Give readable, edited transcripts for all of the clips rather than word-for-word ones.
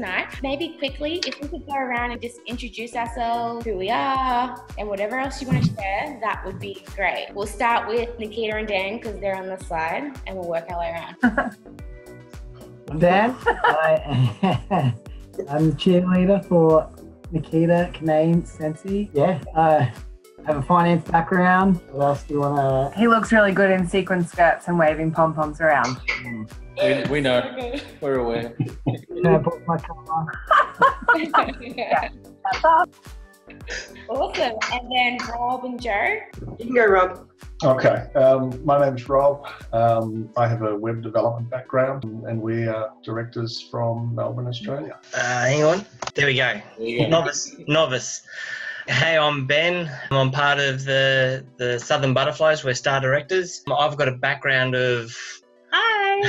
tonight. Maybe quickly, if we could go around and just introduce ourselves, who we are, and whatever else you want to share, that would be great. We'll start with Nikita and Dan because they're on the slide, and we'll work our way around. I'm Dan. I'm the cheerleader for Nikita Kinnane Scentsy. Yeah, I have a finance background. What else do you want to... He looks really good in sequin skirts and waving pom-poms around. We know. We're aware. Can I put my car on? Yeah. Awesome. And then Rob and Joe. You can go, Rob. Okay, my name's Rob. I have a web development background and we are directors from Melbourne, Australia. Hang on. There we go. Novice. Hey, I'm Ben. I'm part of the Southern Butterflies. We're star directors. I've got a background of... Hi!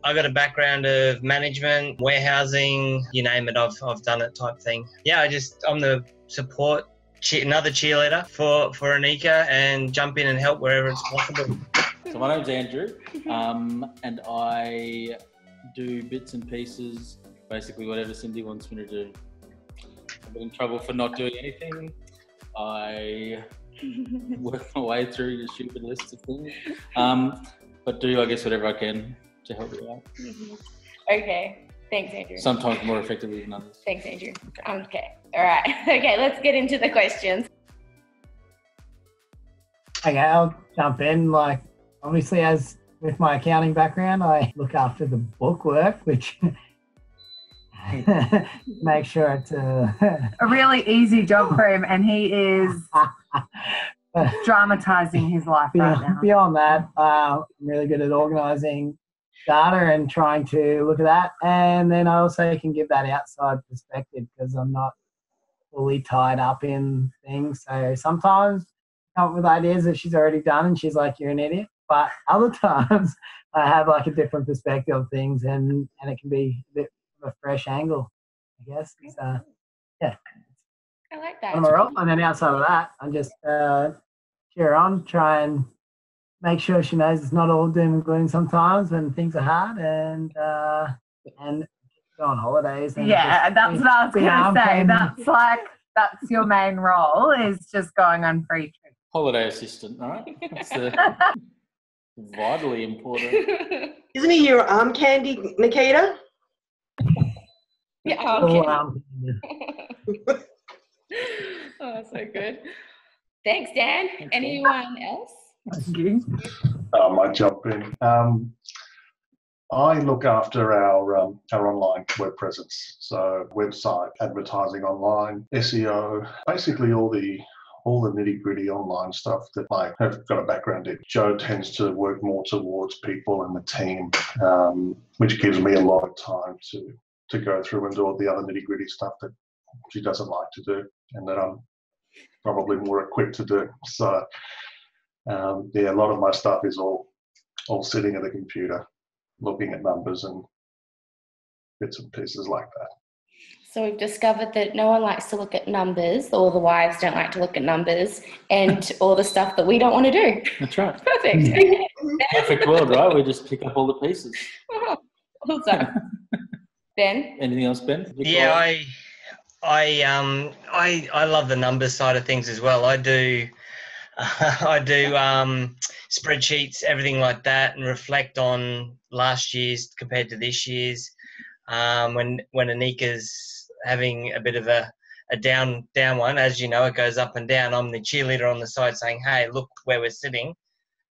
I've got a background of management, warehousing, you name it, I've done it type thing. Yeah, I'm the support, another cheerleader for Arnika and jump in and help wherever it's possible. So my name's Andrew, and I do bits and pieces, basically whatever Cindy wants me to do. I've been in trouble for not doing anything. I work my way through your stupid list of things, but do, I guess, whatever I can to help you out. Okay. Thanks, Andrew. Sometimes more effectively than others. Thanks, Andrew. Okay. All right. Okay, let's get into the questions. Okay, I'll jump in. Like, obviously, as with my accounting background, I look after the bookwork, which make sure it's a really easy job for him, and he is dramatizing his life right now. Beyond that, I'm really good at organising data and trying to look at that, and then I also can give that outside perspective because I'm not fully tied up in things. So sometimes I come up with ideas that she's already done and she's like, you're an idiot, but other times I have like a different perspective of things, and it can be a bit of a fresh angle, I guess. So yeah, I like that. And then outside of that, I'm just cheer on, try and make sure she knows it's not all doom and gloom sometimes when things are hard, and go on holidays. And yeah, that's what I was going to say. That's your main role, is just going on free trips. Holiday assistant, right? That's vitally important. Isn't he your arm candy, Nikita? Yeah, arm candy. Oh, so good. Thanks, Dan. Anyone else? I might jump in. I look after our online web presence, so website, advertising online, SEO, basically all the nitty-gritty online stuff that I have got a background in. Joe tends to work more towards people and the team, which gives me a lot of time to go through and do all the other nitty-gritty stuff that she doesn't like to do and that I'm probably more equipped to do. So yeah, a lot of my stuff is all sitting at a computer, looking at numbers and bits and pieces like that. So we've discovered that no one likes to look at numbers, or the wives don't like to look at numbers, and all the stuff that we don't want to do. That's right. Perfect. Perfect world, right? We just pick up all the pieces. Awesome. Ben? Anything else, Ben? Yeah, I love the numbers side of things as well. I do spreadsheets, everything like that, and reflect on last year's compared to this year's. When Anika's having a bit of a down one, as you know, it goes up and down. I'm the cheerleader on the side saying, hey, look where we're sitting,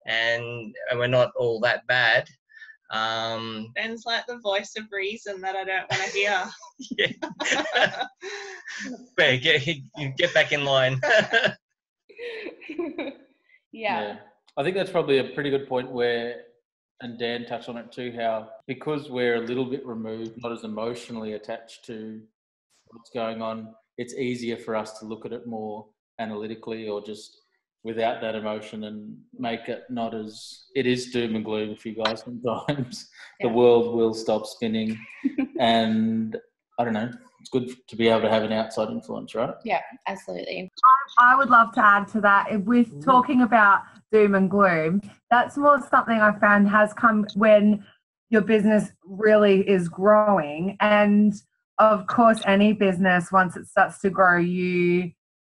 and we're not all that bad. Ben's like the voice of reason that I don't want to hear. Yeah. Ben, get back in line. Yeah. I think that's probably a pretty good point where, and Dan touched on it too, how because we're a little bit removed, not as emotionally attached to what's going on, it's easier for us to look at it more analytically or just without that emotion and make it not as, it is doom and gloom for you guys sometimes. Yeah. The world will stop spinning and I don't know, it's good to be able to have an outside influence, right? Yeah, absolutely. I would love to add to that. With talking about doom and gloom, that's more something I found has come when your business really is growing. And of course, any business, once it starts to grow, you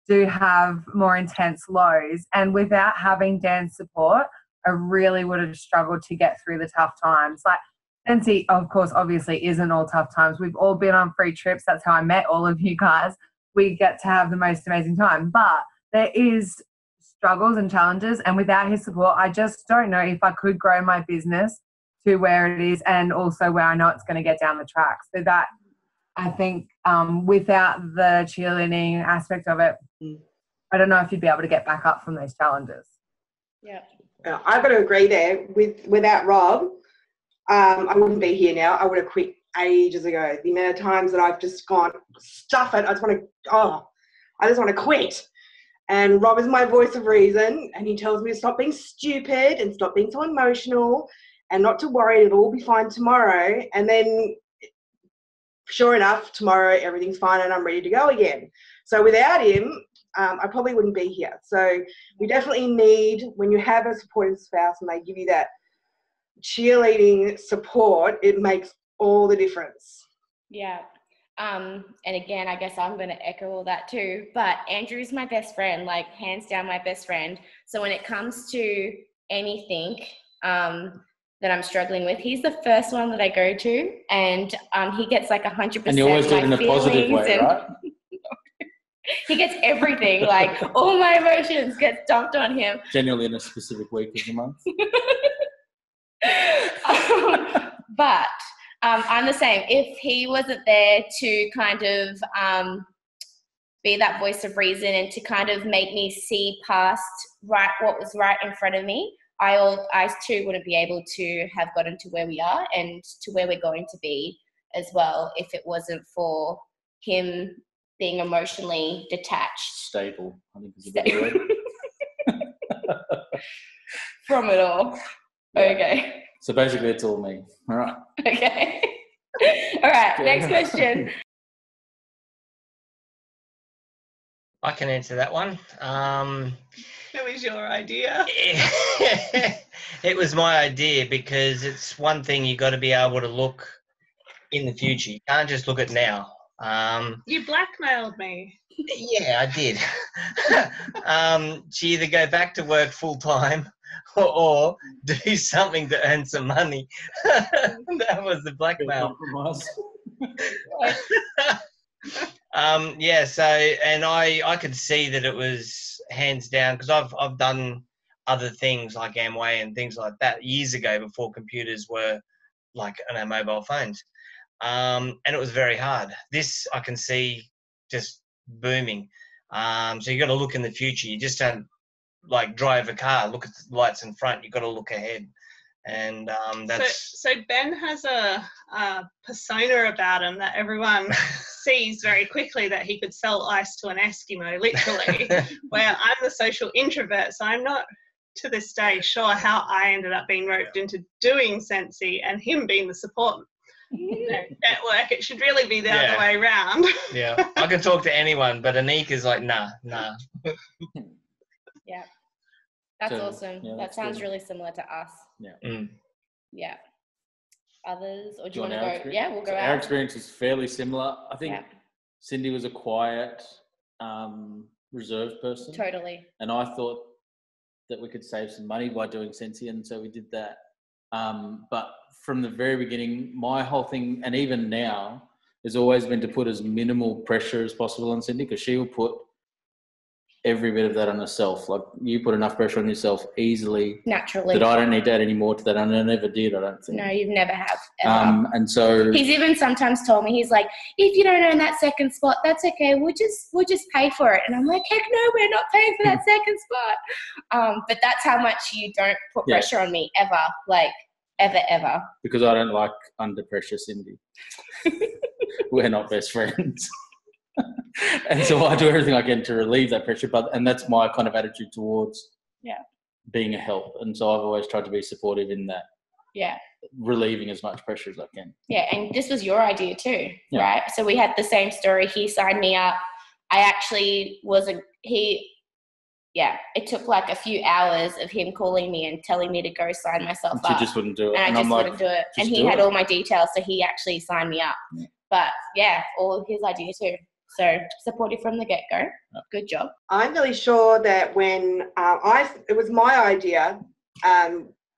do have more intense lows. And without having Dan's support, I really would have struggled to get through the tough times. Like, Scentsy, of course, obviously isn't all tough times. We've all been on free trips. That's how I met all of you guys. We get to have the most amazing time. But there is struggles and challenges. And without his support, I just don't know if I could grow my business to where it is and also where I know it's going to get down the track. So that, I think, without the cheerleading aspect of it, I don't know if you'd be able to get back up from those challenges. Yeah. I've got to agree there. Without Rob, I wouldn't be here now. I would have quit ages ago. The amount of times that I've just gone, stuff it. I just want to quit. And Rob is my voice of reason, and he tells me to stop being stupid and stop being so emotional and not to worry. It'll all be fine tomorrow. And then, sure enough, tomorrow everything's fine and I'm ready to go again. So without him, I probably wouldn't be here. So we definitely need, when you have a supportive spouse and they give you that cheerleading support, it makes all the difference. Yeah. And again, I guess I'm going to echo all that too. But Andrew's my best friend, like hands down my best friend. So when it comes to anything that I'm struggling with, he's the first one that I go to, and he gets like 100%. And you always do it in a positive way, right? He gets everything, like all my emotions get dumped on him. Generally in a specific week of the month. But I'm the same. If he wasn't there to kind of be that voice of reason and to kind of make me see past what was right in front of me, I too wouldn't be able to have gotten to where we are and to where we're going to be as well if it wasn't for him being emotionally detached. Stable, I think is a better word. From it all. Yeah. Okay. So basically it's all me. All right. Okay. All right, next question. I can answer that one. It was your idea. It was my idea because it's one thing you got to be able to look in the future. You can't just look at now. You blackmailed me. Yeah, I did. She either go back to work full time or do something to earn some money. That was the blackmail. Yeah, so, and I could see that it was hands down because I've done other things like Amway and things like that years ago before computers were like on our mobile phones. And it was very hard. This I can see just booming. So you got to look in the future. You just don't like drive a car, look at the lights in front. You got to look ahead. And that's so Ben has a persona about him that everyone sees very quickly, that he could sell ice to an Eskimo, literally. Where I'm the social introvert, so I'm not to this day sure how I ended up being roped into doing Scentsy and him being the support network. It should really be the other way around. Yeah, I can talk to anyone, but Anik is like, nah. Yeah. That's awesome. Yeah, that sounds really similar to us. Yeah. Yeah. Others, or do you want to go? Yeah, we'll go out. Our experience is fairly similar. I think Cindy was a quiet, reserved person. Totally. And I thought that we could save some money by doing Scentsy, and so we did that. But from the very beginning, my whole thing, and even now, has always been to put as minimal pressure as possible on Cindy, because she will put every bit of that on herself. Like, you put enough pressure on yourself easily. Naturally. That I don't need to add any more to that. And I never did, I don't think. No, you've never have, ever. And so... He's even sometimes told me, he's like, if you don't earn that second spot, that's okay. We'll just pay for it. And I'm like, heck no, we're not paying for that second spot. But that's how much you don't put pressure on me, ever. Like, ever. Because I don't like under pressure, Cindy. We're not best friends. And so I do everything I can to relieve that pressure, and that's my kind of attitude towards being a help. And so I've always tried to be supportive in that. Yeah. Relieving as much pressure as I can. Yeah, and this was your idea too, right? So we had the same story. He signed me up. I actually yeah, it took like a few hours of him calling me and telling me to go sign myself up. She just wouldn't do it. And I just wouldn't do it. And he had all my details, so he actually signed me up. But yeah, all his idea too. So supportive from the get-go. Good job. I'm really sure that when it was my idea,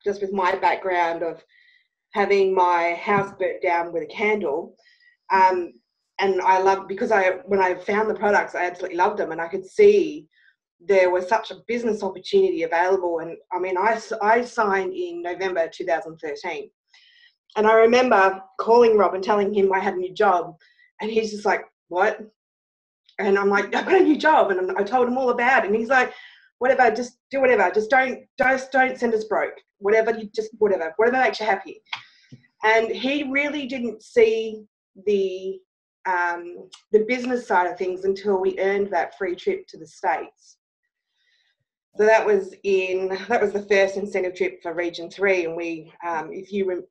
just with my background of having my house burnt down with a candle, and I loved, because when I found the products, I absolutely loved them, and I could see there was such a business opportunity available. And I mean, I signed in November 2013, and I remember calling Rob and telling him I had a new job, and he's just like, what? And I'm like, I've got a new job, and I told him all about it, and he's like, whatever, just do whatever, just don't send us broke, whatever makes you happy. And he really didn't see the business side of things until we earned that free trip to the States. So that was the first incentive trip for Region 3, and we, if you were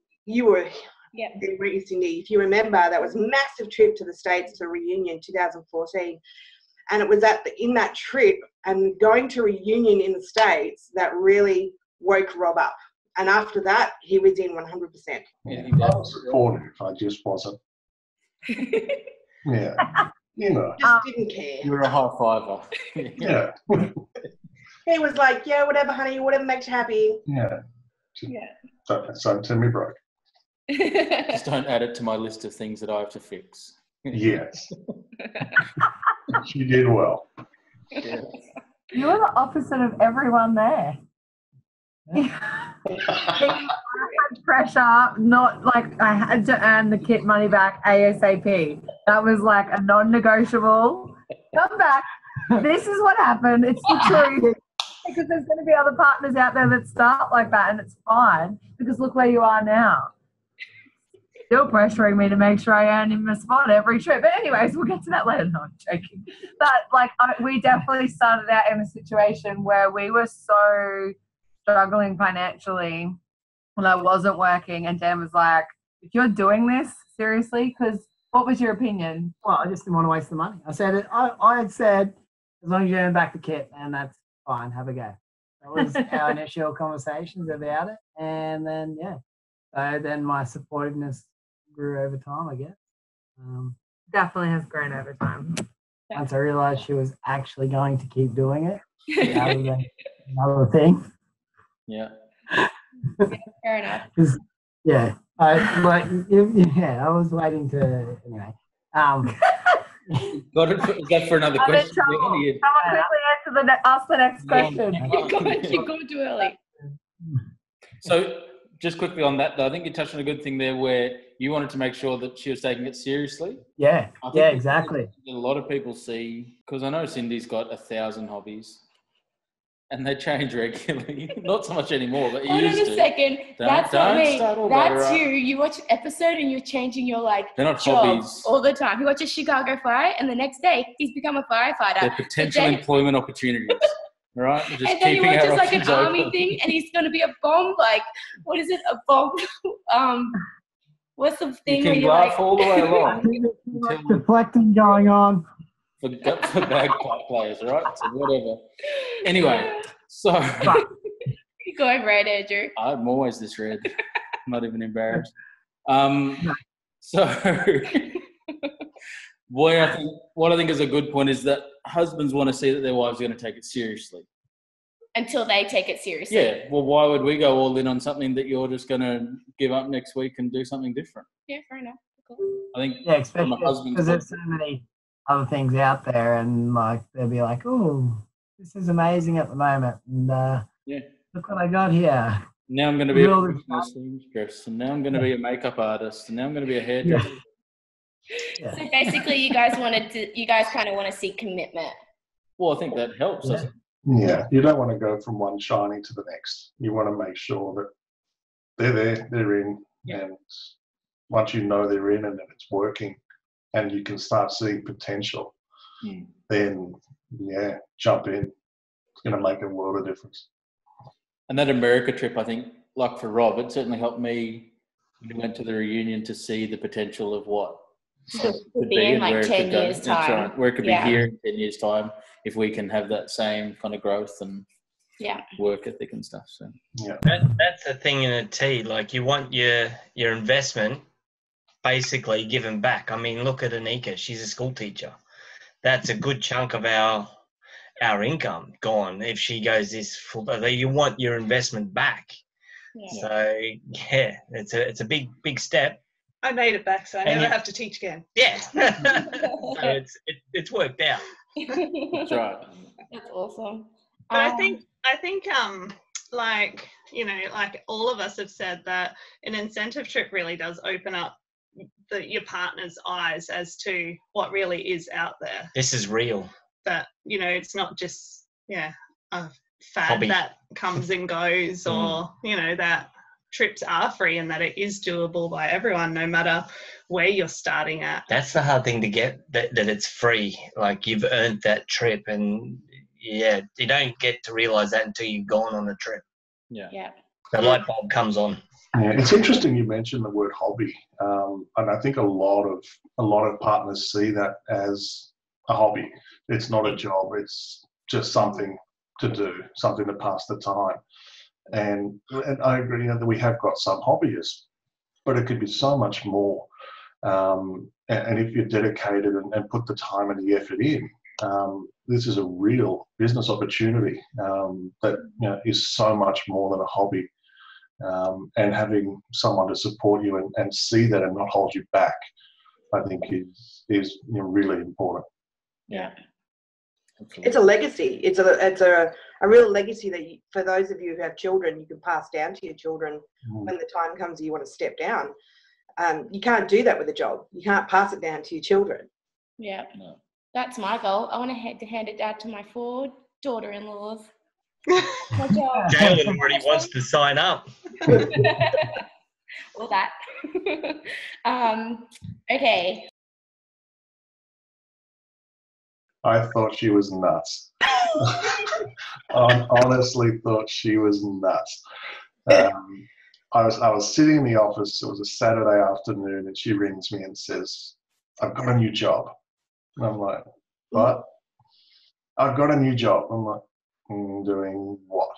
in Sydney, if you remember, that was a massive trip to the States to Reunion 2014, and it was in that trip and going to Reunion in the States that really woke Rob up. And after that, he was in 100%. Yeah, I was supportive, I just wasn't. Yeah, you know. Just didn't care. You were a high fiver. Yeah. He was like, yeah, whatever, honey, whatever makes you happy. Yeah. Don't send me broke. Just don't add it to my list of things that I have to fix. Yes. She did well. Yeah. You were the opposite of everyone there. I had pressure, not like I had to earn the kit money back ASAP. That was like a non-negotiable. Come back. This is what happened. It's the truth. Because there's going to be other partners out there that start like that, and it's fine. Because look where you are now. Still pressuring me to make sure I earn him a spot every trip. But anyways, we'll get to that later. No, I'm joking. But like, we definitely started out in a situation where we were so struggling financially when I wasn't working, and Dan was like, if you're doing this, seriously, because what was your opinion? Well, I just didn't want to waste the money. I said, I had said, as long as you earn back the kit, and that's fine, have a go. That was our initial conversations about it. And then, so then my supportiveness grew over time, I guess. Definitely has grown over time. Once I realised she was actually going to keep doing it, rather than another thing. Yeah. Fair enough. I was waiting to, anyway. Got it. Is that for another question? Someone quickly ask the next question. You've gone too early. So, just quickly on that, though, I think you touched on a good thing there where you wanted to make sure that she was taking it seriously. Yeah, exactly. A lot of people see, because I know Cindy's got 1,000 hobbies and they change regularly. Not so much anymore, but Hold on a second. That's not me. That's you. You watch an episode and you're changing your they're not job hobbies all the time. He watches Chicago Fire and the next day he's become a firefighter. They're potential employment opportunities. Right? Just and then he watches like an army open. thing and he's going to be a bomb, like, what is it? A bomb? What's the thing you where can you're laugh like... all the way along. Deflecting going on. For bagpipe players, right? So whatever. Anyway, so... You're going right, Andrew. I'm always this red. I'm not even embarrassed. So... what I think is a good point is that husbands want to see that their wives are going to take it seriously. Until they take it seriously. Yeah. Well, why would we go all in on something that you're just going to give up next week and do something different? Yeah, fair enough. Cool. I think especially because there's so many other things out there, and like they'll be like, "Oh, this is amazing at the moment," and look what I got here. Now I'm going to be a business seamstress, and now I'm going to be a makeup artist, and now I'm going to be a hairdresser. Yeah. So basically, you guys kind of want to see commitment. Well, I think that helps, doesn't it? Yeah, you don't want to go from one shiny to the next. You want to make sure that they're there, they're in, and once you know they're in and that it's working and you can start seeing potential, then, jump in. It's going to make a world of difference. And that America trip, I think, like for Rob, it certainly helped me when we went to the reunion to see the potential of what So Could could be in and like where it 10 could go. years' That's time. right. Where it could Yeah. be here in 10 years' time if we can have that same kind of growth and work ethic and stuff. So that's the thing in a tea. Like you want your investment basically given back. I mean, look at Anika. She's a school teacher. That's a good chunk of our income gone if she goes this full. You want your investment back. Yeah. So it's a big step. I made it back, so I never have to teach again. Yeah. So it's worked out. that's right. That's awesome. But I think like, you know, like all of us have said that an incentive trip really does open up your partner's eyes as to what really is out there. This is real. That, you know, it's not just a fad Hobby. that comes and goes, or you know, that trips are free and that it is doable by everyone, no matter where you're starting at. That's the hard thing to get, that it's free. Like you've earned that trip, and you don't get to realise that until you've gone on the trip. Yeah. The light bulb comes on. Yeah, it's interesting you mentioned the word hobby, and I think a lot of partners see that as a hobby. It's not a job. It's just something to do, something to pass the time. And I agree that we have got some hobbyists, but it could be so much more. And if you're dedicated and put the time and the effort in, this is a real business opportunity that is so much more than a hobby. And having someone to support you and see that and not hold you back, I think is really important. Yeah. It's a legacy. It's a real legacy that for those of you who have children, you can pass down to your children when the time comes you want to step down. You can't do that with a job. You can't pass it down to your children. Yeah. No. That's my goal. I want to hand it down to my 4 daughter-in-laws. Jalen already wants to sign up. Or that. Okay. I thought she was nuts. I honestly thought she was nuts. I was sitting in the office. It was a Saturday afternoon, and she rings me and says, "I've got a new job." And I'm like, "What?" "I've got a new job." I'm like, "Doing what?"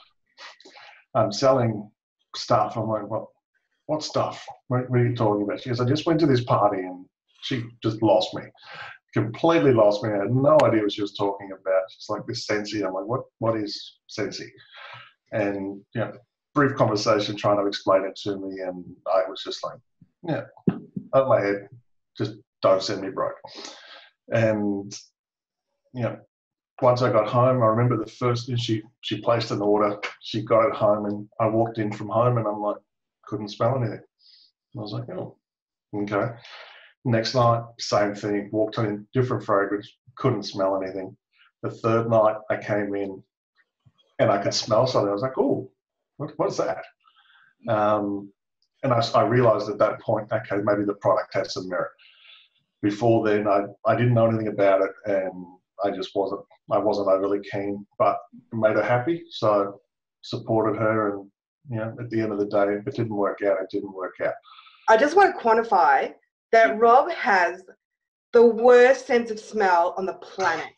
"I'm selling stuff." I'm like, "What stuff? What are you talking about?" She goes, "I just went to this party," and she just lost me. Completely lost me. I had no idea what she was talking about. She's like, "This Scentsy." I'm like, what is Scentsy? And brief conversation trying to explain it to me, and I was just like, over my head, just don't send me broke. And once I got home, I remember the first she placed an order, she got it home, and I walked in from home and I'm like, couldn't smell anything. I was like, oh, okay. Next night, same thing, walked in, different fragrance, couldn't smell anything. The third night I came in and I could smell something. I was like, oh, what's that? And I realized at that point, okay, maybe the product has some merit. Before then, I didn't know anything about it, and I wasn't overly keen, but it made her happy, so supported her, and at the end of the day, if it didn't work out, it didn't work out. I just want to quantify that Rob has the worst sense of smell on the planet.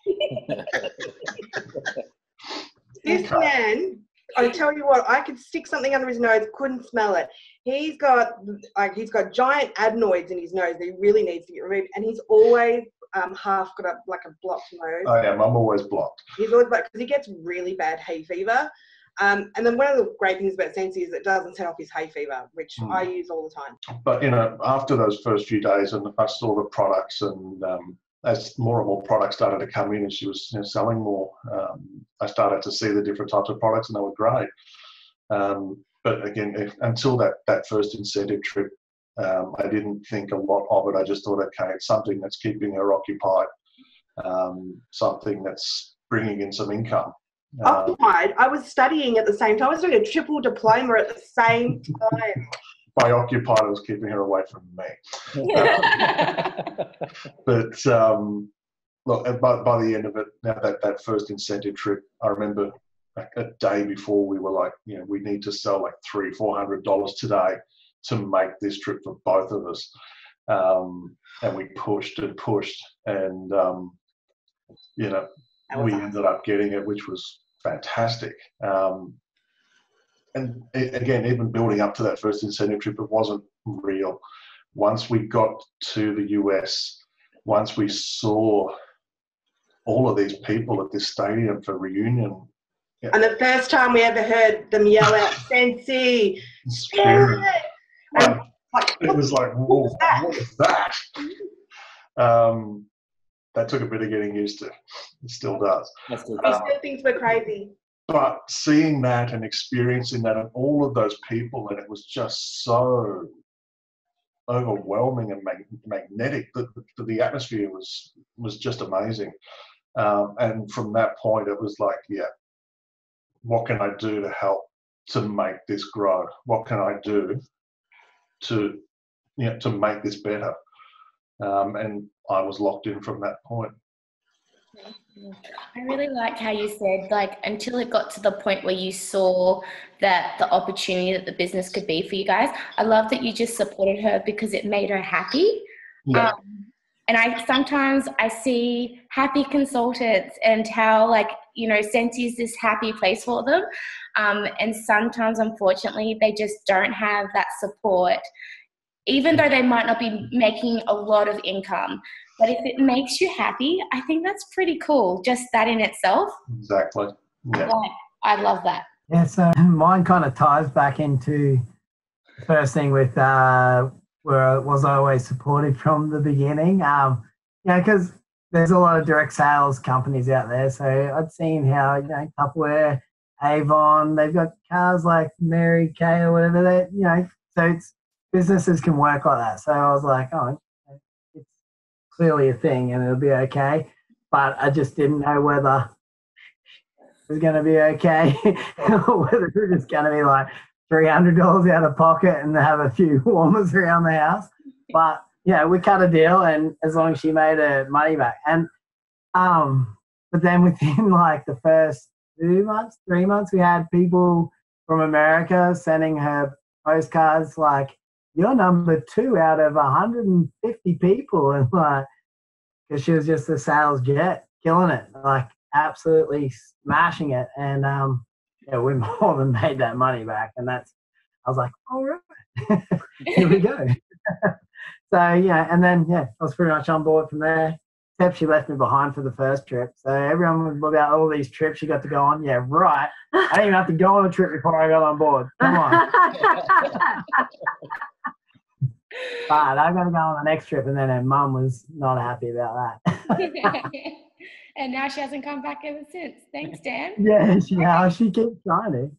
This man, I tell you what, I could stick something under his nose, couldn't smell it. He's got giant adenoids in his nose that he really needs to get removed, and he's always half got a blocked nose. I am. I'm always blocked. He's always blocked because he gets really bad hay fever. And then one of the great things about Scentsy is it doesn't set off his hay fever, which I use all the time. But after those first few days, and I saw the products, and as more and more products started to come in, and she was selling more, I started to see the different types of products, and they were great. But again, until that first incentive trip, I didn't think a lot of it. I just thought, okay, it's something that's keeping her occupied, something that's bringing in some income. Occupied. I was studying at the same time. I was doing a triple diploma at the same time. By occupied, I was keeping her away from me. But look, by the end of it, now that first incentive trip, I remember a day before we were like, we need to sell like $300-400 today to make this trip for both of us. And we pushed and pushed, and we awesome. ended up getting it, which was fantastic. And again, even building up to that first incentive trip, it wasn't real. Once we got to the US, once we saw all of these people at this stadium for reunion. Yeah. And the first time we ever heard them yell out, Scentsy, Spirit. It was like, whoa, what is that? That took a bit of getting used to. It still does. He still thinks we're crazy. But seeing that and experiencing that and all of those people, and it was just so overwhelming and magnetic. The atmosphere was just amazing. And from that point, it was like, yeah, what can I do to help to make this grow? What can I do to make this better? And I was locked in from that point. I really like how you said, like, until it got to the point where you saw that the opportunity that the business could be for you guys. I love that you just supported her because it made her happy. Yeah. And sometimes I see happy consultants and how, like, Scentsy is this happy place for them. And sometimes, unfortunately, they just don't have that support, even though they might not be making a lot of income. But if it makes you happy, I think that's pretty cool, just that in itself. Exactly. Yeah. I love that. Yeah, so mine kind of ties back into the first thing with where I was always supported from the beginning. Because there's a lot of direct sales companies out there. So I'd seen how, Tupperware, Avon, they've got cars like Mary Kay or whatever. So it's businesses can work like that. So I was like, oh, it's clearly a thing and it'll be okay. But I just didn't know whether it was going to be okay or whether it was just going to be like $300 out of pocket and have a few warmers around the house. But yeah, we cut a deal, and as long as she made her money back. And but then within like the first 3 months, we had people from America sending her postcards like, "You're number 2 out of 150 people," and like, because she was just a sales jet, killing it, like absolutely smashing it. And we more than made that money back, and I was like, all right, here we go. So yeah, and then I was pretty much on board from there. Except she left me behind for the first trip. So everyone was about all these trips she got to go on. Yeah, right. I didn't even have to go on a trip before I got on board. Come on. But I got to go on the next trip, and then her mum was not happy about that. And now she hasn't come back ever since. Thanks, Dan. Yeah, she keeps trying to.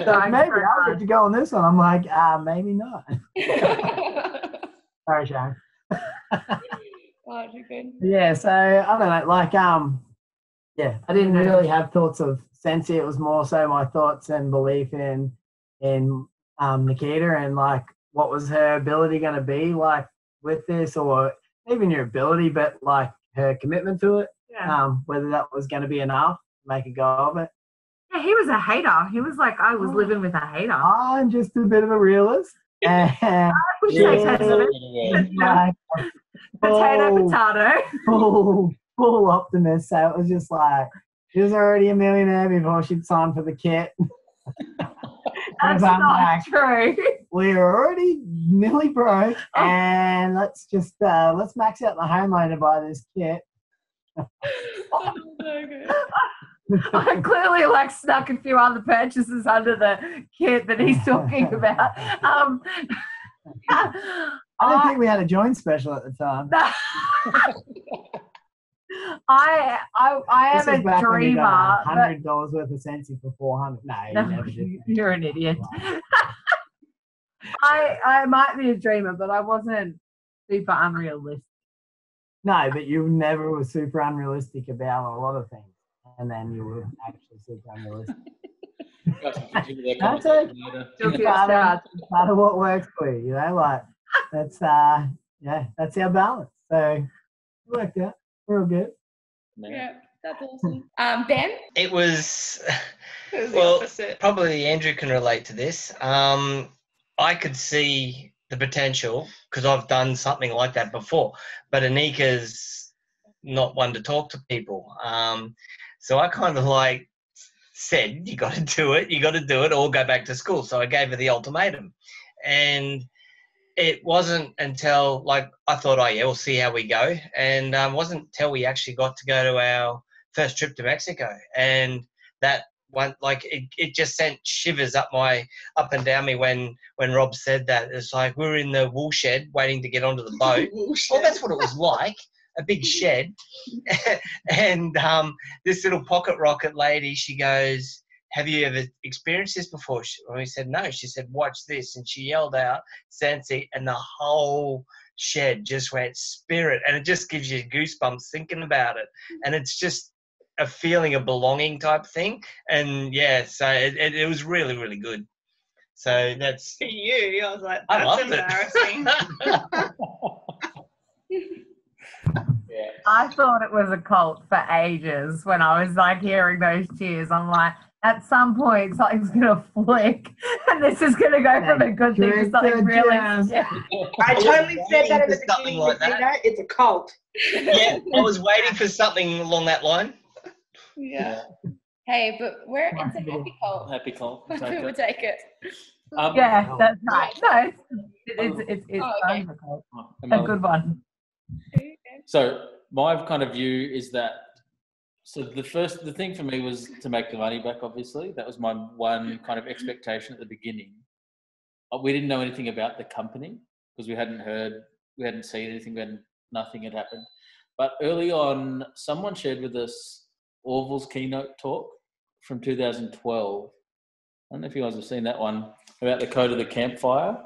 So maybe I'll get to go on this one. I'm like, maybe not. Sorry, Sharon. Oh, you're good. Yeah, so I don't know, like, I didn't really have thoughts of Scentsy. It was more so my thoughts and belief in Nikita and like what was her ability going to be like with this, or even your ability, but like her commitment to it. Yeah. Whether that was going to be enough to make a go of it. Yeah, he was a hater. He was like, I was living with a hater. I'm just a bit of a realist. And potato. Full optimist. So it was just like, she was already a millionaire before she'd signed for the kit. That's not true. We're already nearly broke, and let's max out the home loan to buy this kit. Oh, so good. I clearly snuck a few other purchases under the kit that he's talking about. I don't think we had a joint special at the time. I am a dreamer. $100 worth of Scentsy for $400. No, you never did. You're an idiot. I might be a dreamer, but I wasn't super unrealistic. No, but you never were super unrealistic about a lot of things, and then you were actually super unrealistic. That's part of what works for you, like that's that's our balance. So it worked out. We're all good. Yeah, that's awesome. Ben? It was the opposite. Probably Andrew can relate to this. I could see the potential because I've done something like that before. But Anika's not one to talk to people. So I kind of like said, you got to do it or go back to school. So I gave her the ultimatum. And it wasn't until, like, I thought, oh, yeah, we'll see how we go. And it wasn't until we actually got to go to our first trip to Mexico. And that one, like, it just sent shivers up and down me when Rob said that. It's like we were in the wool shed waiting to get onto the boat. Well, that's what it was like, a big shed. And this little pocket rocket lady, she goes, have you ever experienced this before? We said, no. She said, watch this. And she yelled out, Scentsy, and the whole shed just went spirit. And it just gives you goosebumps thinking about it. And it's just a feeling of belonging type thing. And, yeah, so it was really, really good. So that's... For you, I was like, I that's loved embarrassing. Yeah. I thought it was a cult for ages when I was like hearing those cheers. I'm like, at some point something's gonna flick and this is gonna go from a good thing to something really I totally said that in the beginning, like Nikita. It's a cult. Yeah, I was waiting for something along that line. Yeah. Hey, but it's a happy cult. Happy call. We'll take it. yeah, that's right. No, it's okay. fun, a good one. So my kind of view is that, so the thing for me was to make the money back, obviously. That was my one kind of expectation at the beginning. We didn't know anything about the company because we hadn't seen anything, nothing had happened. But early on, someone shared with us Orville's keynote talk from 2012. I don't know if you guys have seen that one, about the code of the campfire.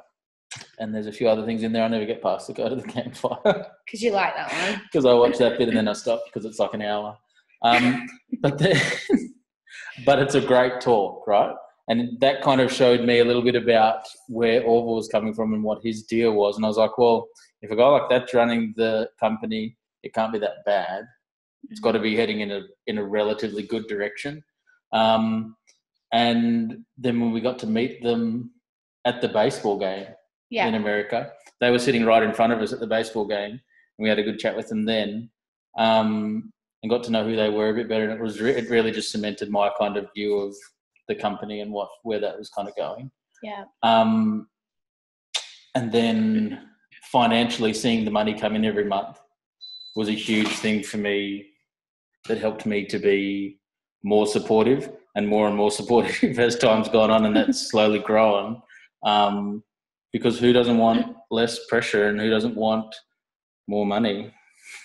And there's a few other things in there. I never get past the code of the campfire. Because you like that one. Because I watched that bit and then I stopped because it's like an hour. But it's a great talk, right? And that kind of showed me a little bit about where Orville was coming from and what his deal was. And I was like, well, if a guy like that's running the company, it can't be that bad. It's got to be heading in a relatively good direction. And then when we got to meet them at the baseball game in America, they were sitting right in front of us at the baseball game. And we had a good chat with them then. And got to know who they were a bit better. And it really just cemented my kind of view of the company and where that was kind of going. Yeah. And then financially seeing the money come in every month was a huge thing for me that helped me to be more supportive and more supportive as time's gone on, and that's slowly grown. Because who doesn't want less pressure and who doesn't want more money?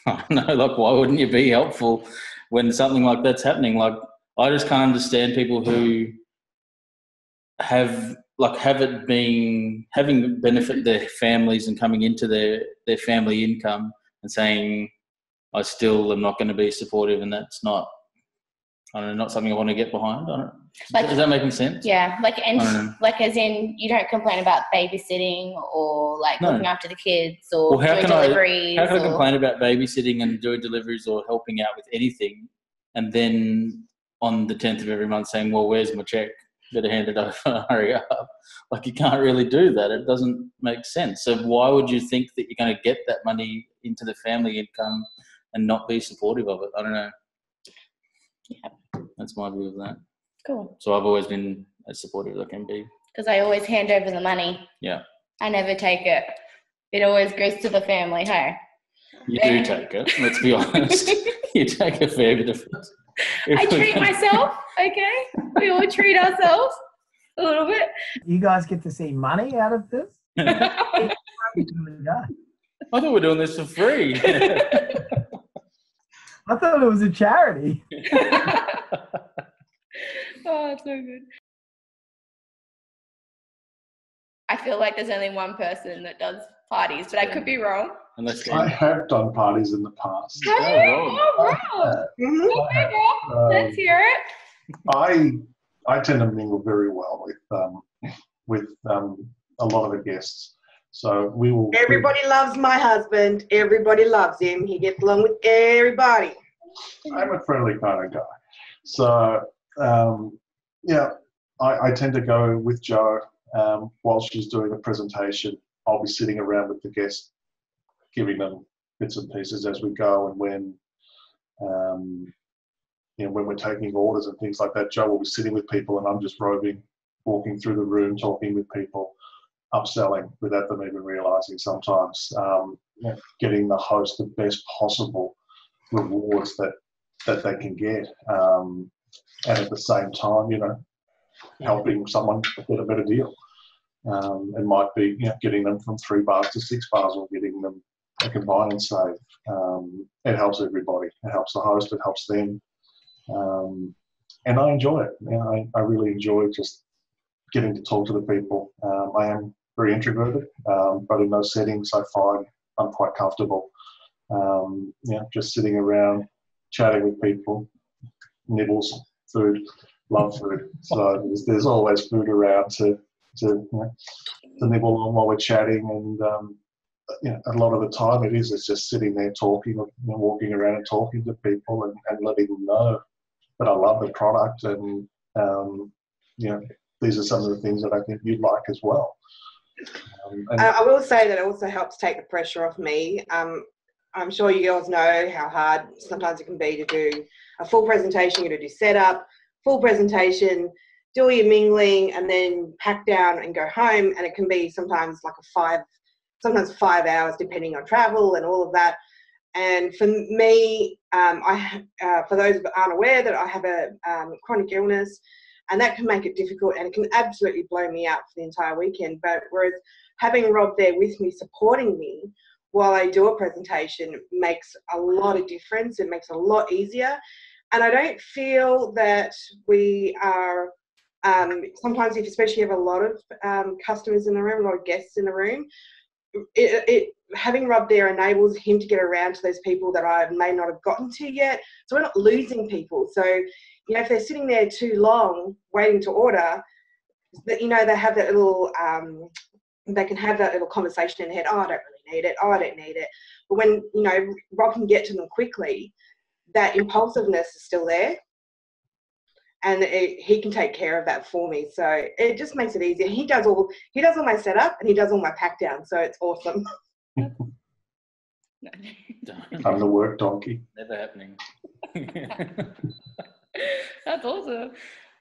I don't know, like, why wouldn't you be helpful when something like that's happening? Like, I just can't understand people who have it being, having benefit their families and coming into their family income and saying, I still am not going to be supportive, and that's not, I don't know, not something I want to get behind. I don't know. Is that making sense? Yeah, as in you don't complain about babysitting or looking after the kids or doing deliveries. How can I complain about babysitting and doing deliveries or helping out with anything, and then on the 10th of every month saying, well, where's my check? Better hand it over, hurry up. Like, you can't really do that. It doesn't make sense. So why would you think that you're going to get that money into the family income and not be supportive of it? I don't know. Yeah, that's my view of that. Cool. So I've always been as supportive as I can be. Because I always hand over the money. Yeah. I never take it. It always goes to the family, hey? You do take it, let's be honest. You take a fair bit of it. I treat myself, okay? We all treat ourselves a little bit. You guys get to see money out of this? I thought we were doing this for free. I thought it was a charity. Oh, it's so good. I feel like there's only one person that does parties, but I could be wrong. I have done parties in the past. Have you? Oh, wow. Okay, well, let's hear it. I tend to mingle very well with a lot of the guests. So we will. Everybody loves my husband. Everybody loves him. He gets along with everybody. I'm a friendly kind of guy. So I tend to go with Jo while she's doing the presentation I'll be sitting around with the guests, giving them bits and pieces as we go, and when when we're taking orders and things like that, Joe will be sitting with people and I'm just roving, walking through the room, talking with people, upselling without them even realising sometimes, getting the host the best possible rewards that they can get, and at the same time, helping someone get a better deal. It might be getting them from 3 bars to 6 bars, or getting them a combine and save. It helps everybody. It helps the host. It helps them. And I enjoy it. I really enjoy just getting to talk to the people. I am very introverted, but in those settings I find I'm quite comfortable. Just sitting around, chatting with people, nibbles, food, love food. So there's always food around to nibble on while we're chatting, and a lot of the time it's just sitting there talking, walking around and talking to people and letting them know that I love the product, and these are some of the things that I think you'd like as well. I will say that it also helps take the pressure off me. I'm sure you girls know how hard sometimes it can be to do a full presentation. You got to do setup, full presentation, do all your mingling, and then pack down and go home. And it can be sometimes like sometimes 5 hours, depending on travel and all of that. And for me, for those that aren't aware, that I have a chronic illness, and that can make it difficult, and it can absolutely blow me out for the entire weekend. But whereas having Rob there with me, supporting me while I do a presentation, makes a lot of difference. It makes it a lot easier. And I don't feel that we are, sometimes especially if you have a lot of customers in the room, a lot of guests in the room, having Rob there enables him to get around to those people that I may not have gotten to yet. So we're not losing people. So, if they're sitting there too long waiting to order, they have that little, they can have that little conversation in their head. Oh, I don't really need it. Oh, I don't need it. But when, Rob can get to them quickly, that impulsiveness is still there. And he can take care of that for me. So it just makes it easier. He does all my setup, and he does all my pack down. So it's awesome. I'm the work donkey. Never happening. That's awesome.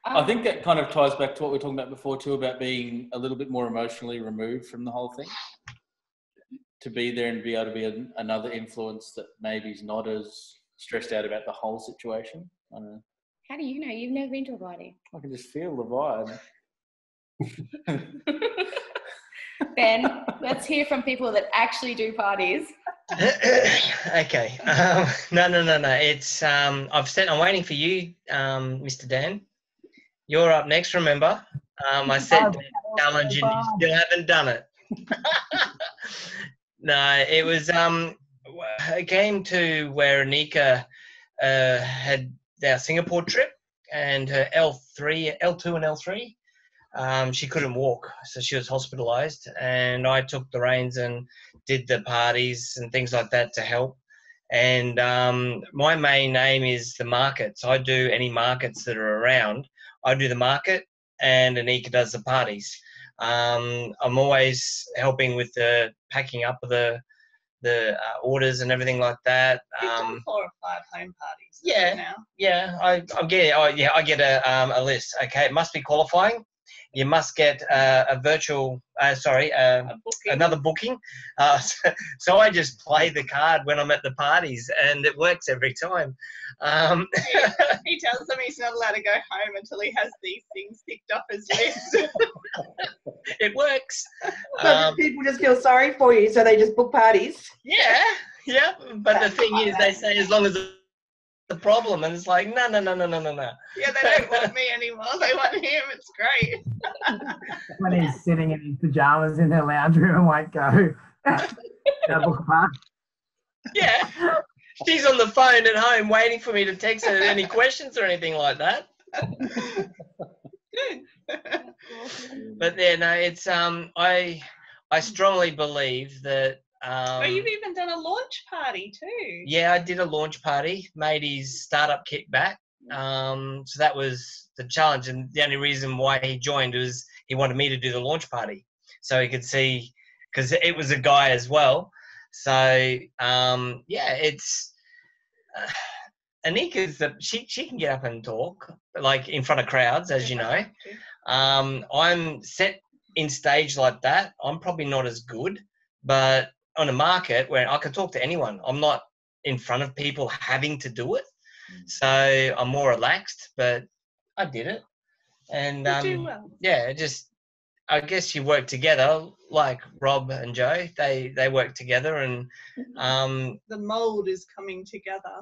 I think that kind of ties back to what we were talking about before too, about being a little bit more emotionally removed from the whole thing. To be there and be able to be another influence that maybe is not as stressed out about the whole situation. I don't know. How do you know? You've never been to a party. I can just feel the vibe. Ben, let's hear from people that actually do parties. Okay. No. It's I'm waiting for you, Mr. Dan. You're up next. Remember, I said challenge, and you still haven't done it. No, it was it came to where Arnika had our Singapore trip, and her L2 and L3. She couldn't walk, so she was hospitalised, and I took the reins and did the parties and things like that to help. And my main aim is the markets. I do any markets that are around. I do the market, and Arnika does the parties. I'm always helping with the packing up of the orders and everything like that. You've done 4 or 5 home parties. Yeah, now. Yeah. I get a list. Okay, it must be qualifying. You must get a virtual, another booking. So I just play the card when I'm at the parties, and it works every time. He tells them he's not allowed to go home until he has these things ticked off his list. It works. So people just feel sorry for you, so they just book parties. Yeah. But the thing is, they say as long as the problem, and it's like no. Yeah, they don't want me anymore. They want him. It's great. When he's sitting in his pajamas in the lounge room and won't go. Book a party. Yeah. She's on the phone at home waiting for me to text her any questions or anything like that. But yeah, no, it's I strongly believe that. You've even done a launch party too. Yeah, I did a launch party. Made his startup kit back. So that was the challenge, and the only reason why he joined was he wanted me to do the launch party, so he could see because it was a guy as well. So it's Anika's she can get up and talk like in front of crowds, as you know. I'm set in stage like that. I'm probably not as good, but on a market where I can talk to anyone, I'm not in front of people having to do it. So I'm more relaxed, but I did it. And do well. I guess you work together, like Rob and Joe. They work together, and the mold is coming together.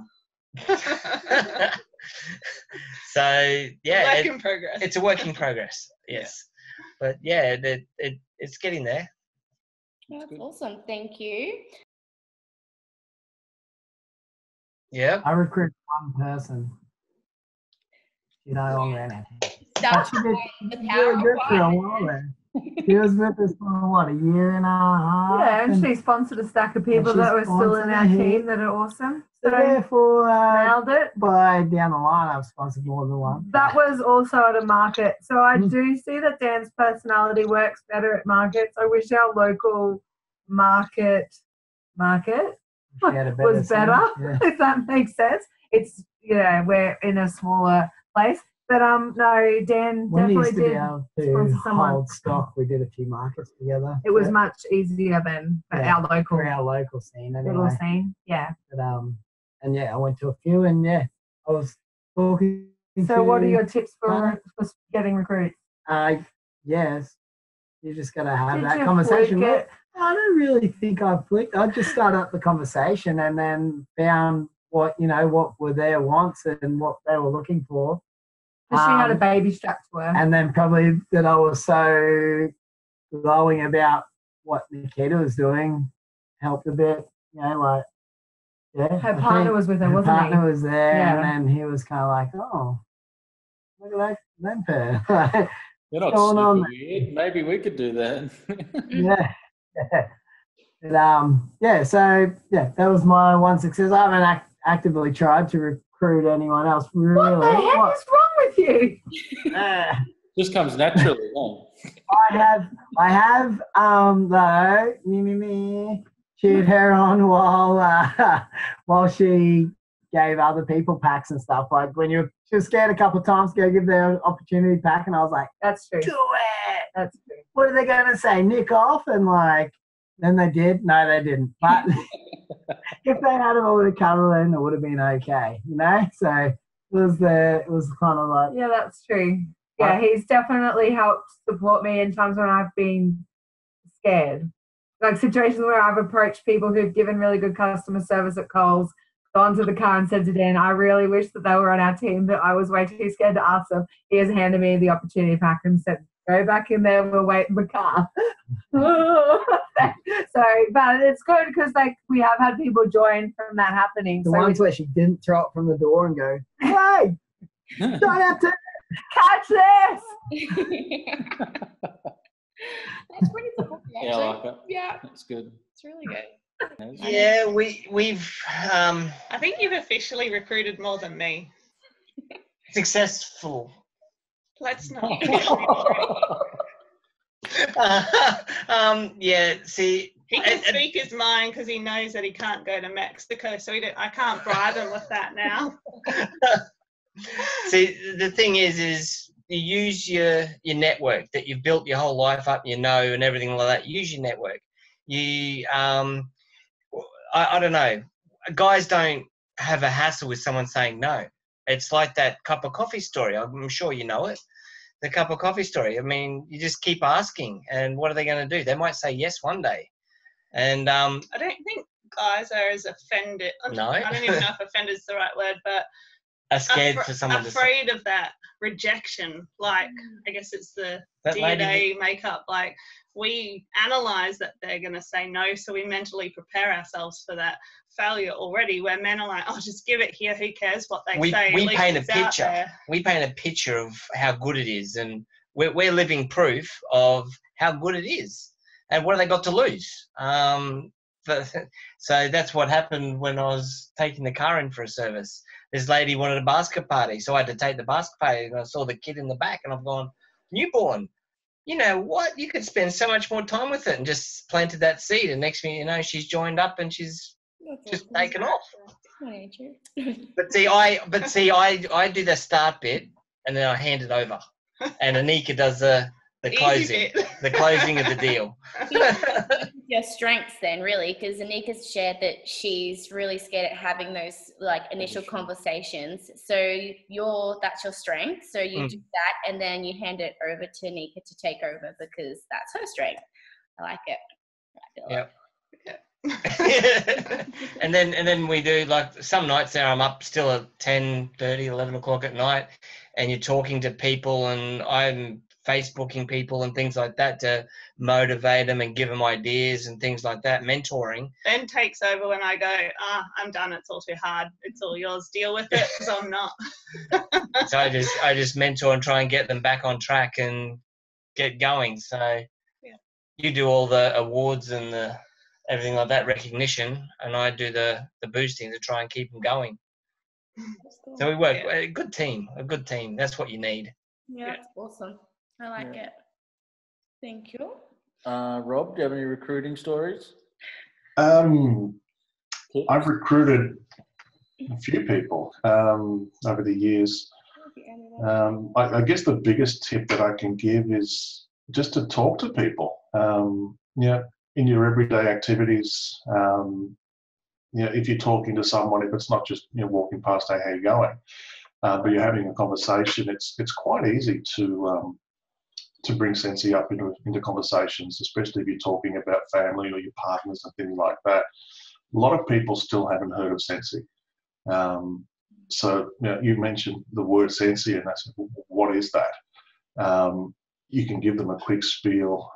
So work in progress. It's a work in progress. Yes, but it's getting there. That's awesome. Thank you. Yeah, I recruit one person. She no longer in it. That's She the was power good for a of while there. She was with us for what, a year and a half? Yeah, and she sponsored a stack of people that were still in our team that are awesome. So therefore, nailed it. By down the line, I've sponsored more than one. That was also at a market. So I do see that Dan's personality works better at markets. I wish our local market was better, if that makes sense. It's, we're in a smaller place. But no, Dan when definitely we used to did be able sponsor to someone. hold stock, we did a few markets together. It was much easier than our local scene anyway. Little scene, yeah. But and I went to a few, and I was talking. So, what are your tips for getting recruits? Yes, you just got to have that conversation. I don't really think I flicked. I just started up the conversation and then found what were their wants and what they were looking for. Because she had a baby strapped to her. And then probably that I was so glowing about what Nikita was doing helped a bit. Her partner was with her, wasn't he? Her partner was there, and then he was kind of like, oh, look at that pair. You're not super weird. Maybe we could do that. So that was my one success. I haven't actively tried to recruit anyone else. Really, what the heck is wrong with you? Just comes naturally. I have though cheered her on while she gave other people packs and stuff. Like when she was scared a couple of times to go give their opportunity pack, and I was like, "That's true. Do it." That's true. What are they going to say? Nick off? And then they did. No, they didn't. But if they had them all to cover, then it would have been okay. So it was kind of like that's true. Yeah, he's definitely helped support me in times when I've been scared. Like situations where I've approached people who've given really good customer service at Coles, gone to the car and said to Dan, I really wish that they were on our team, but I was way too scared to ask them. He has handed me the opportunity pack and said, go back in there, we'll wait in the car. Sorry, but it's good because we have had people join from that happening. The ones where she didn't throw it from the door and go, hey, don't have to catch this. That's pretty cool. Yeah, I like it. Yeah, that's good. It's really good. Yeah, we've. I think you've officially recruited more than me. Successful. Let's not. See, he can speak his mind because he knows that he can't go to Mexico, so I can't bribe him with that now. See, the thing is you use your network that you've built your whole life up, and everything like that. Use your network. You, I don't know. Guys don't have a hassle with someone saying no. It's like that cup of coffee story. I'm sure you know it. The cup of coffee story. I mean, you just keep asking, and what are they going to do? They might say yes one day. And I don't think guys are as offended. No. I don't even know if offended is the right word, but are scared for someone to say. Afraid of that rejection. Like, I guess it's the DNA makeup. Like, we analyze that they're going to say no, so we mentally prepare ourselves for that failure already, where men are like, oh, just give it here, who cares what they say. We paint a picture. We paint a picture of how good it is, and we're living proof of how good it is. And what have they got to lose? So that's what happened when I was taking the car in for a service. This lady wanted a basket party, so I had to take the basket party, and I saw the kid in the back, and I've gone, newborn. you know what? You could spend so much more time with it and just planted that seed. And next thing you know, she's joined up and she's just taken off. But see, I do the start bit and then I hand it over, and Anika does the closing of the deal. Your strengths then, really, because Anika's shared that she's really scared at having those like initial conversations. So that's your strength. So you do that, and then you hand it over to Anika to take over because that's her strength. I like it. Yep. and then we do, like, some nights there I'm up still at 10:30, 11 o'clock at night, and you're talking to people, and I'm Facebooking people and things like that to motivate them and give them ideas and things like that, mentoring. Ben takes over when I go, I'm done, it's all too hard, it's all yours, deal with it, because I'm not. So I just mentor and try and get them back on track and get going. So you do all the awards and the everything like that, recognition, and I do the boosting to try and keep them going. Cool. So we work a good team. That's what you need. Yeah, that's awesome. I like it. Thank you. Rob, do you have any recruiting stories? I've recruited a few people over the years. I guess the biggest tip that I can give is just to talk to people. In your everyday activities, if you're talking to someone, if it's not just walking past, hey, how you going? But you're having a conversation, it's quite easy to bring Scentsy up into conversations, especially if you're talking about family or your partners and things like that. A lot of people still haven't heard of Scentsy. So you mentioned the word Scentsy, and that's, what is that? You can give them a quick spiel.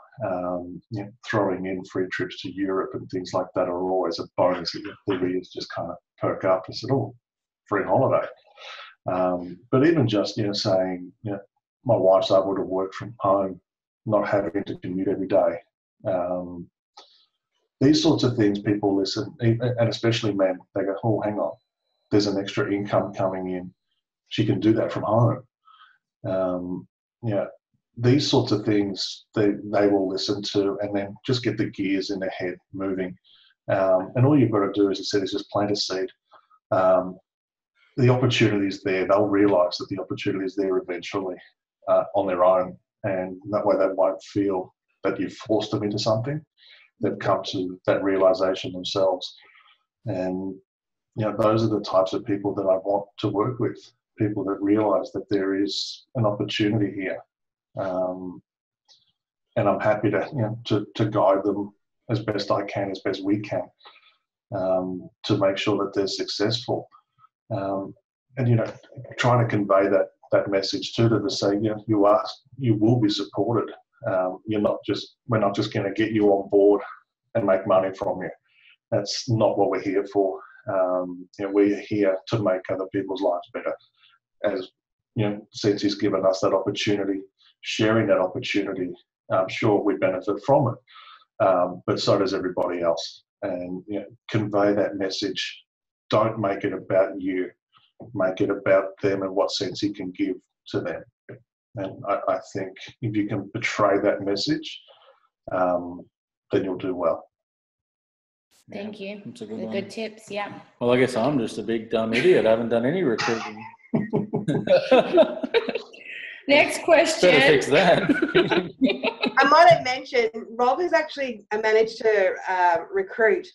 Throwing in free trips to Europe and things like that are always a bonus. Their ears just kind of perk up and said, "Oh, free holiday." But even just saying, my wife's able to work from home, not having to commute every day. These sorts of things, people listen, and especially men. They go, "Oh, hang on, there's an extra income coming in. She can do that from home." These sorts of things they will listen to, and then just get the gears in their head moving. And all you've got to do, as I said, is just plant a seed. The opportunity is there. They'll realise that the opportunity is there eventually on their own, and that way they won't feel that you've forced them into something. They've come to that realisation themselves. And those are the types of people that I want to work with, people that realise that there is an opportunity here. And I'm happy to guide them as best I can, as best we can, to make sure that they're successful. And trying to convey that message to them, to say, you will be supported. We're not just going to get you on board and make money from you. That's not what we're here for. We're here to make other people's lives better. As Scentsy's given us that opportunity. Sharing that opportunity, I'm sure we benefit from it, but so does everybody else. And convey that message. Don't make it about you. Make it about them and what Scentsy can give to them. And I think if you can portray that message, then you'll do well. Thank you. That's a good tips. Yeah. Well, I guess I'm just a big dumb idiot. I haven't done any recruiting. Next question. Better fix that. I might have mentioned, Rob has actually managed to recruit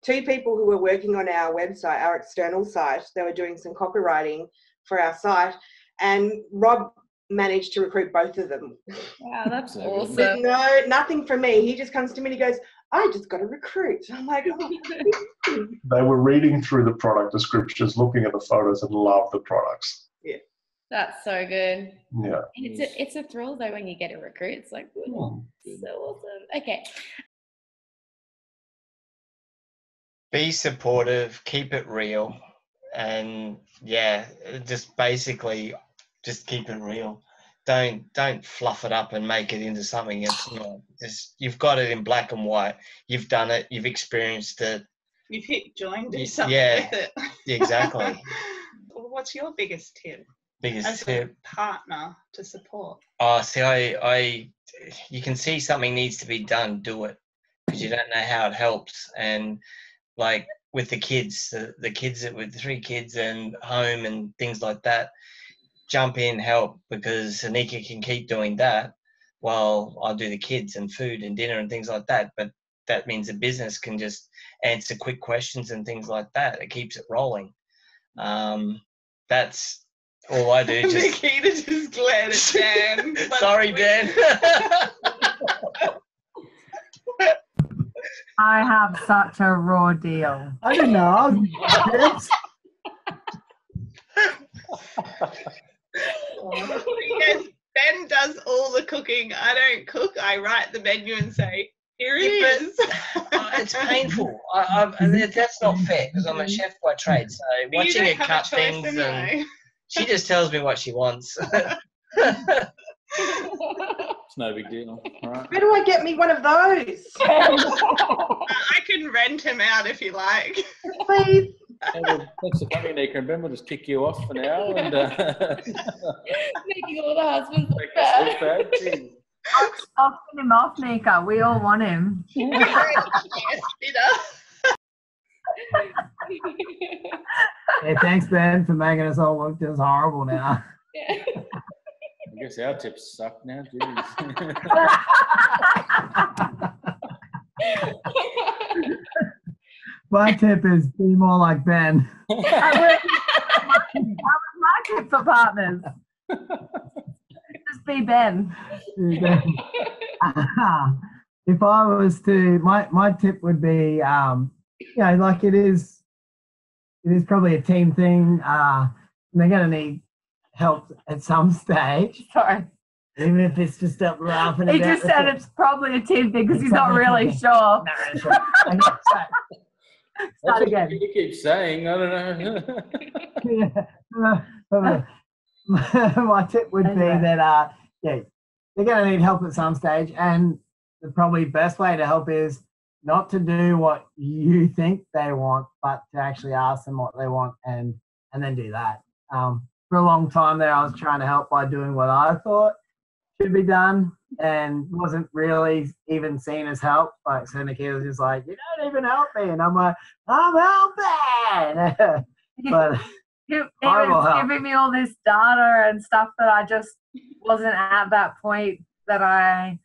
2 people who were working on our website, our external site. They were doing some copywriting for our site, and Rob managed to recruit both of them. Wow, that's awesome. With nothing from me. He just comes to me and he goes, "I just got to recruit." I'm like, oh. They were reading through the product descriptions, looking at the photos, and loved the products. Yeah. That's so good. Yeah. It's a thrill though when you get a recruit. It's like, so awesome. Okay. Be supportive, keep it real, and just basically just keep it real. Don't fluff it up and make it into something it's not. Just, you've got it in black and white. You've done it. You've experienced it. You've hit join, do something with it. Exactly. What's your biggest tip? Biggest as a tip. partner to support? Oh, see, you can see something needs to be done, do it, because you don't know how it helps. And like with the kids, the kids with 3 kids and home and things like that, jump in, help, because Anika can keep doing that while I do the kids and food and dinner and things like that. But that means the business can just answer quick questions and things like that. It keeps it rolling. That's all I do. Just Nikita just glared at Dan. sorry, Dan. I have such a raw deal. I didn't know. Yes, Ben does all the cooking. I don't cook. I write the menu and say, here it is. It's painful. That's not fair because I'm a chef by trade. So But watching you her don't have cut a choice things, anyway. and she just tells me what she wants. It's no big deal. All right. Where do I get me one of those? I can rent him out if you like. Please. Hey, well, thanks for coming, Nika and Ben. We'll just kick you off for now and Making all the husbands look make us bad. look bad. Jeez. I'll send him off, Nika. We all want him. Yes, bitter. Yeah, thanks, Ben, for making us all look just horrible now. Yeah. I guess our tips suck now. Jeez. My tip is be more like Ben. That was my tip for partners. Just be Ben. If I was to, my tip would be, like it is probably a team thing. And they're going to need help at some stage, Sorry. even if it's just up laughing. He about just the said thing. it's probably a team thing because he's not Probably a really team. sure. No, sure. And so- Start That's what again. you keep saying. I don't know. My tip would be Anyway. that they're going to need help at some stage, and the probably best way to help is not to do what you think they want, but to actually ask them what they want and then do that. For a long time there, I was trying to help by doing what I thought should be done and wasn't really even seen as help. Like, so Nikita was just like, you don't even help me. And I'm like, I'm helping. But He Horrible was help. giving me all this data and stuff that I just wasn't at that point that I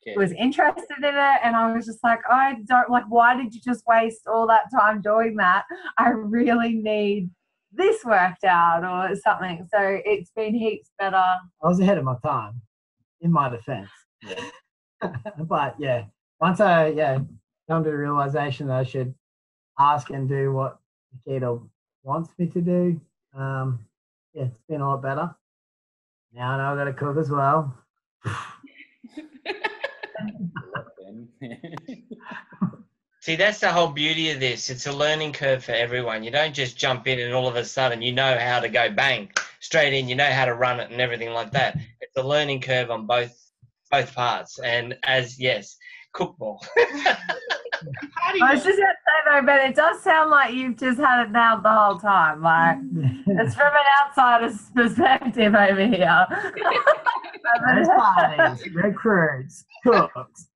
Okay. was interested in it, and I was just like, I don't like, why did you just waste all that time doing that? I really need this worked out or something. So it's been heaps better. I was ahead of my time, in my defense. But yeah, once I come to the realization that I should ask and do what Nikita wants me to do, it's been a lot better. Now I know I've got to cook as well. See, that's the whole beauty of this. It's a learning curve for everyone. You don't just jump in and all of a sudden you know how to go bang straight in. You know how to run it and everything like that. It's a learning curve on both parts. And cook more. I was just going to say though, but it does sound like you've just had it nailed the whole time. Like, it's from an outsider's perspective over here. There's parties, recruits, cooks,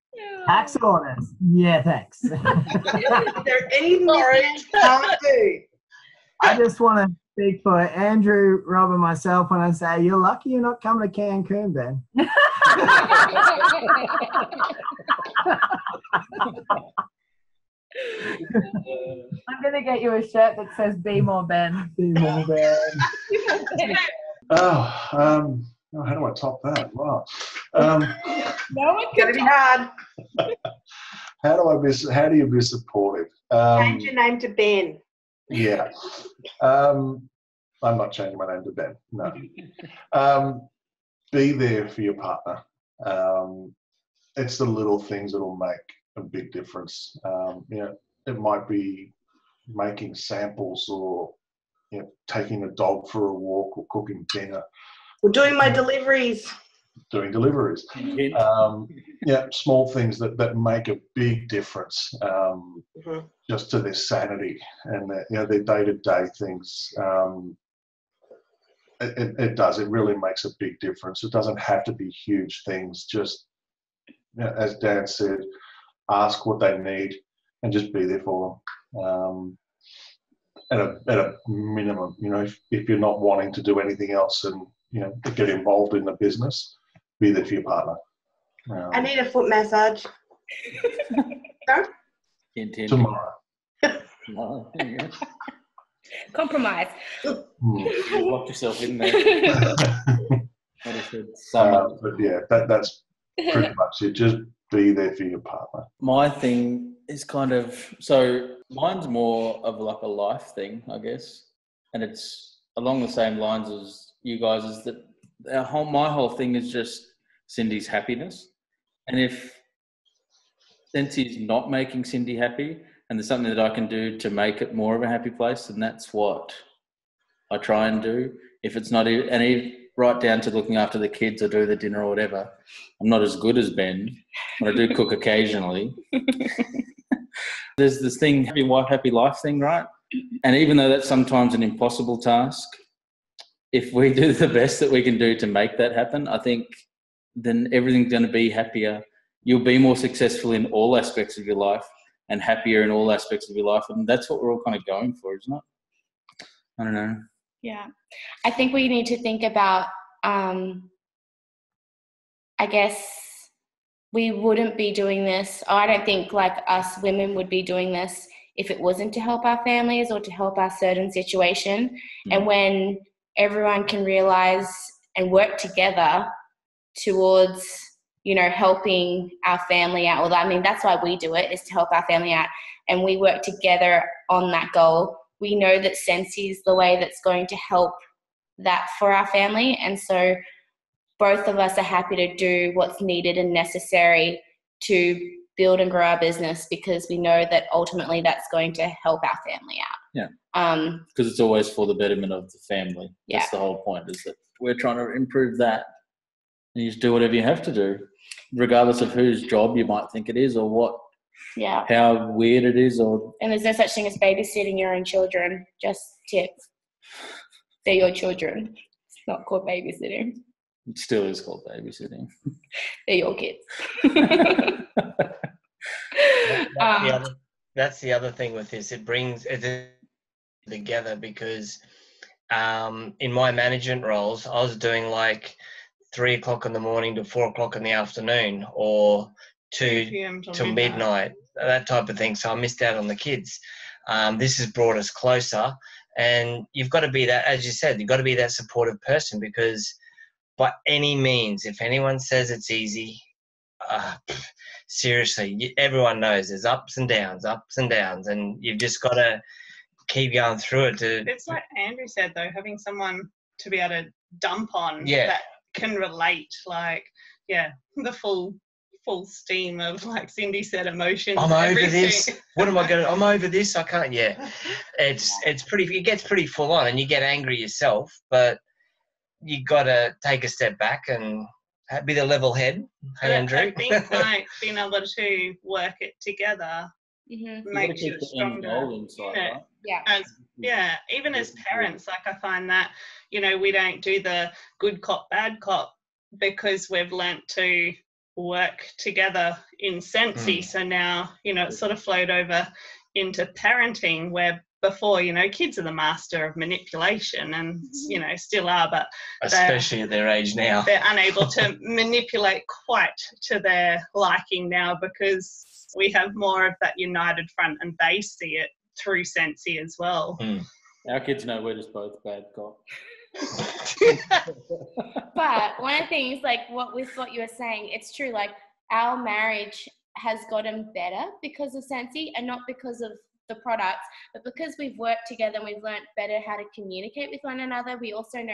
tax orders. Yeah, thanks. Is there anything you can't do? I just want to speak for Andrew, Rob, and myself when I say you're lucky you're not coming to Cancun, Ben. I'm going to get you a shirt that says "Be More Ben." Be more Ben. How do I top that? Wow. No one It's can gonna be hard. How do you be supportive? Change your name to Ben. Yeah. I'm not changing my name to Ben. No. Be there for your partner. It's the little things that'll make a big difference. It might be making samples or taking a dog for a walk or cooking dinner. We're doing my deliveries. Doing deliveries. Small things that make a big difference just to their sanity and their day-to-day things. It does. It really makes a big difference. It doesn't have to be huge things. Just, as Dan said, ask what they need and just be there for them. At a minimum, if you're not wanting to do anything else and, get involved in the business, be there for your partner. I need a foot massage. Tomorrow. No, Compromise. you locked yourself in there. But yeah, that's pretty much it. Just be there for your partner. My thing is mine's more of like a life thing, I guess. And it's along the same lines as you guys, is that my whole thing is just Cindy's happiness. And if Scentsy is not making Cindy happy and there's something that I can do to make it more of a happy place, then that's what I try and do. If it's not, right down to looking after the kids or do the dinner or whatever, I'm not as good as Ben, but I do cook occasionally. There's this thing, happy wife, happy life thing, right? And even though that's sometimes an impossible task, if we do the best that we can do to make that happen, I think then everything's going to be happier. You'll be more successful in all aspects of your life and happier in all aspects of your life. And that's what we're all kind of going for, isn't it? I don't know. Yeah. I think we need to think about, I guess we wouldn't be doing this. I don't think like us women would be doing this if it wasn't to help our families or to help our certain situation. Mm-hmm. And when everyone can realize and work together towards, helping our family out. Well, I mean, that's why we do it, is to help our family out. And we work together on that goal. We know that Scentsy is the way that's going to help that for our family. And so both of us are happy to do what's needed and necessary to build and grow our business, because we know that ultimately that's going to help our family out. Yeah. Because it's always for the betterment of the family. Yeah. That's the whole point, is that we're trying to improve that. And you just do whatever you have to do, regardless of whose job you might think it is or what. Yeah. How weird it is, and there's no such thing as babysitting your own children. Just tips. They're your children. It's not called babysitting. It still is called babysitting. They're your kids. That's the other thing with this. It brings it together, because in my management roles, I was doing like 3 o'clock in the morning to 4 o'clock in the afternoon, or 2 p.m. till midnight, that type of thing. So I missed out on the kids. This has brought us closer, and you've got to be that, as you said, you've got to be that supportive person, because by any means, if anyone says it's easy, seriously, everyone knows there's ups and downs, and you've just got to keep going through it. It's like Andrew said, though, having someone to be able to dump on that can relate, the full steam of, like Cindy said, emotions. I'm over this. What am I going to? I'm over this. I can't. Yeah, it's pretty. It gets pretty full on, and you get angry yourself. But you got to take a step back and be the level head. Hey, Andrew. I think like being able to work it together makes you stronger. Even as parents, like I find that we don't do the good cop bad cop, because we've learnt to work together in Scentsy. So now it's sort of flowed over into parenting, where before kids are the master of manipulation, and still are, but especially at their age now, they're unable to manipulate quite to their liking now, because we have more of that united front, and they see it through Scentsy as well. Our kids know we're just both bad cop. But one of the things, like what you were saying, it's true. Like our marriage has gotten better because of Scentsy, and not because of the products, but because we've worked together and we've learned better how to communicate with one another. We also know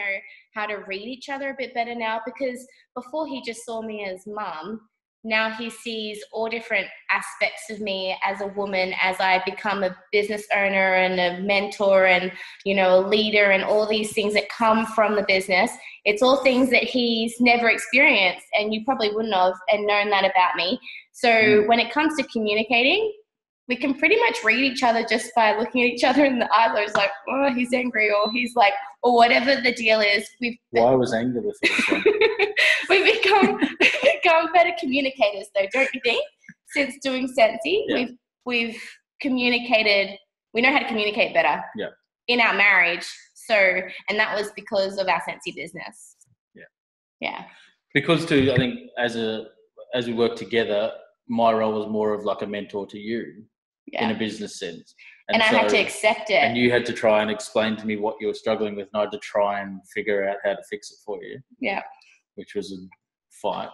how to read each other a bit better now, because before he just saw me as mum. Now he sees all different aspects of me as a woman, as I become a business owner and a mentor and, a leader, and all these things that come from the business. It's all things that he's never experienced, and you probably wouldn't have and known that about me. So when it comes to communicating, we can pretty much read each other just by looking at each other in the eyes. I was like, oh, he's angry, or he's like, or whatever the deal is. Why was anger the first one? We've become better communicators, though, don't you think? Since doing Scentsy, Yeah. we've communicated. We know how to communicate better. Yeah. In our marriage, and that was because of our Scentsy business. Yeah. Yeah. Because too, I think as we work together, my role was more of like a mentor to you in a business sense. And I had to accept it. And you had to try and explain to me what you were struggling with, and I had to try and figure out how to fix it for you. Yeah. Which was a fight.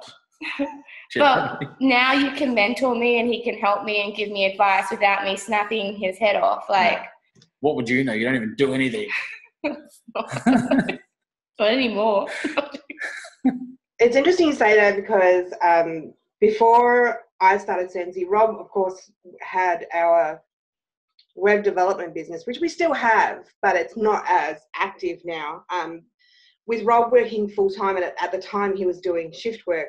But now you can mentor me and he can help me and give me advice without me snapping his head off. Like, what would you know? You don't even do anything. Not anymore. It's interesting you say that because before I started Scentsy, Rob, of course, had our web development business, which we still have, but it's not as active now. With Rob working full-time, and at the time he was doing shift work,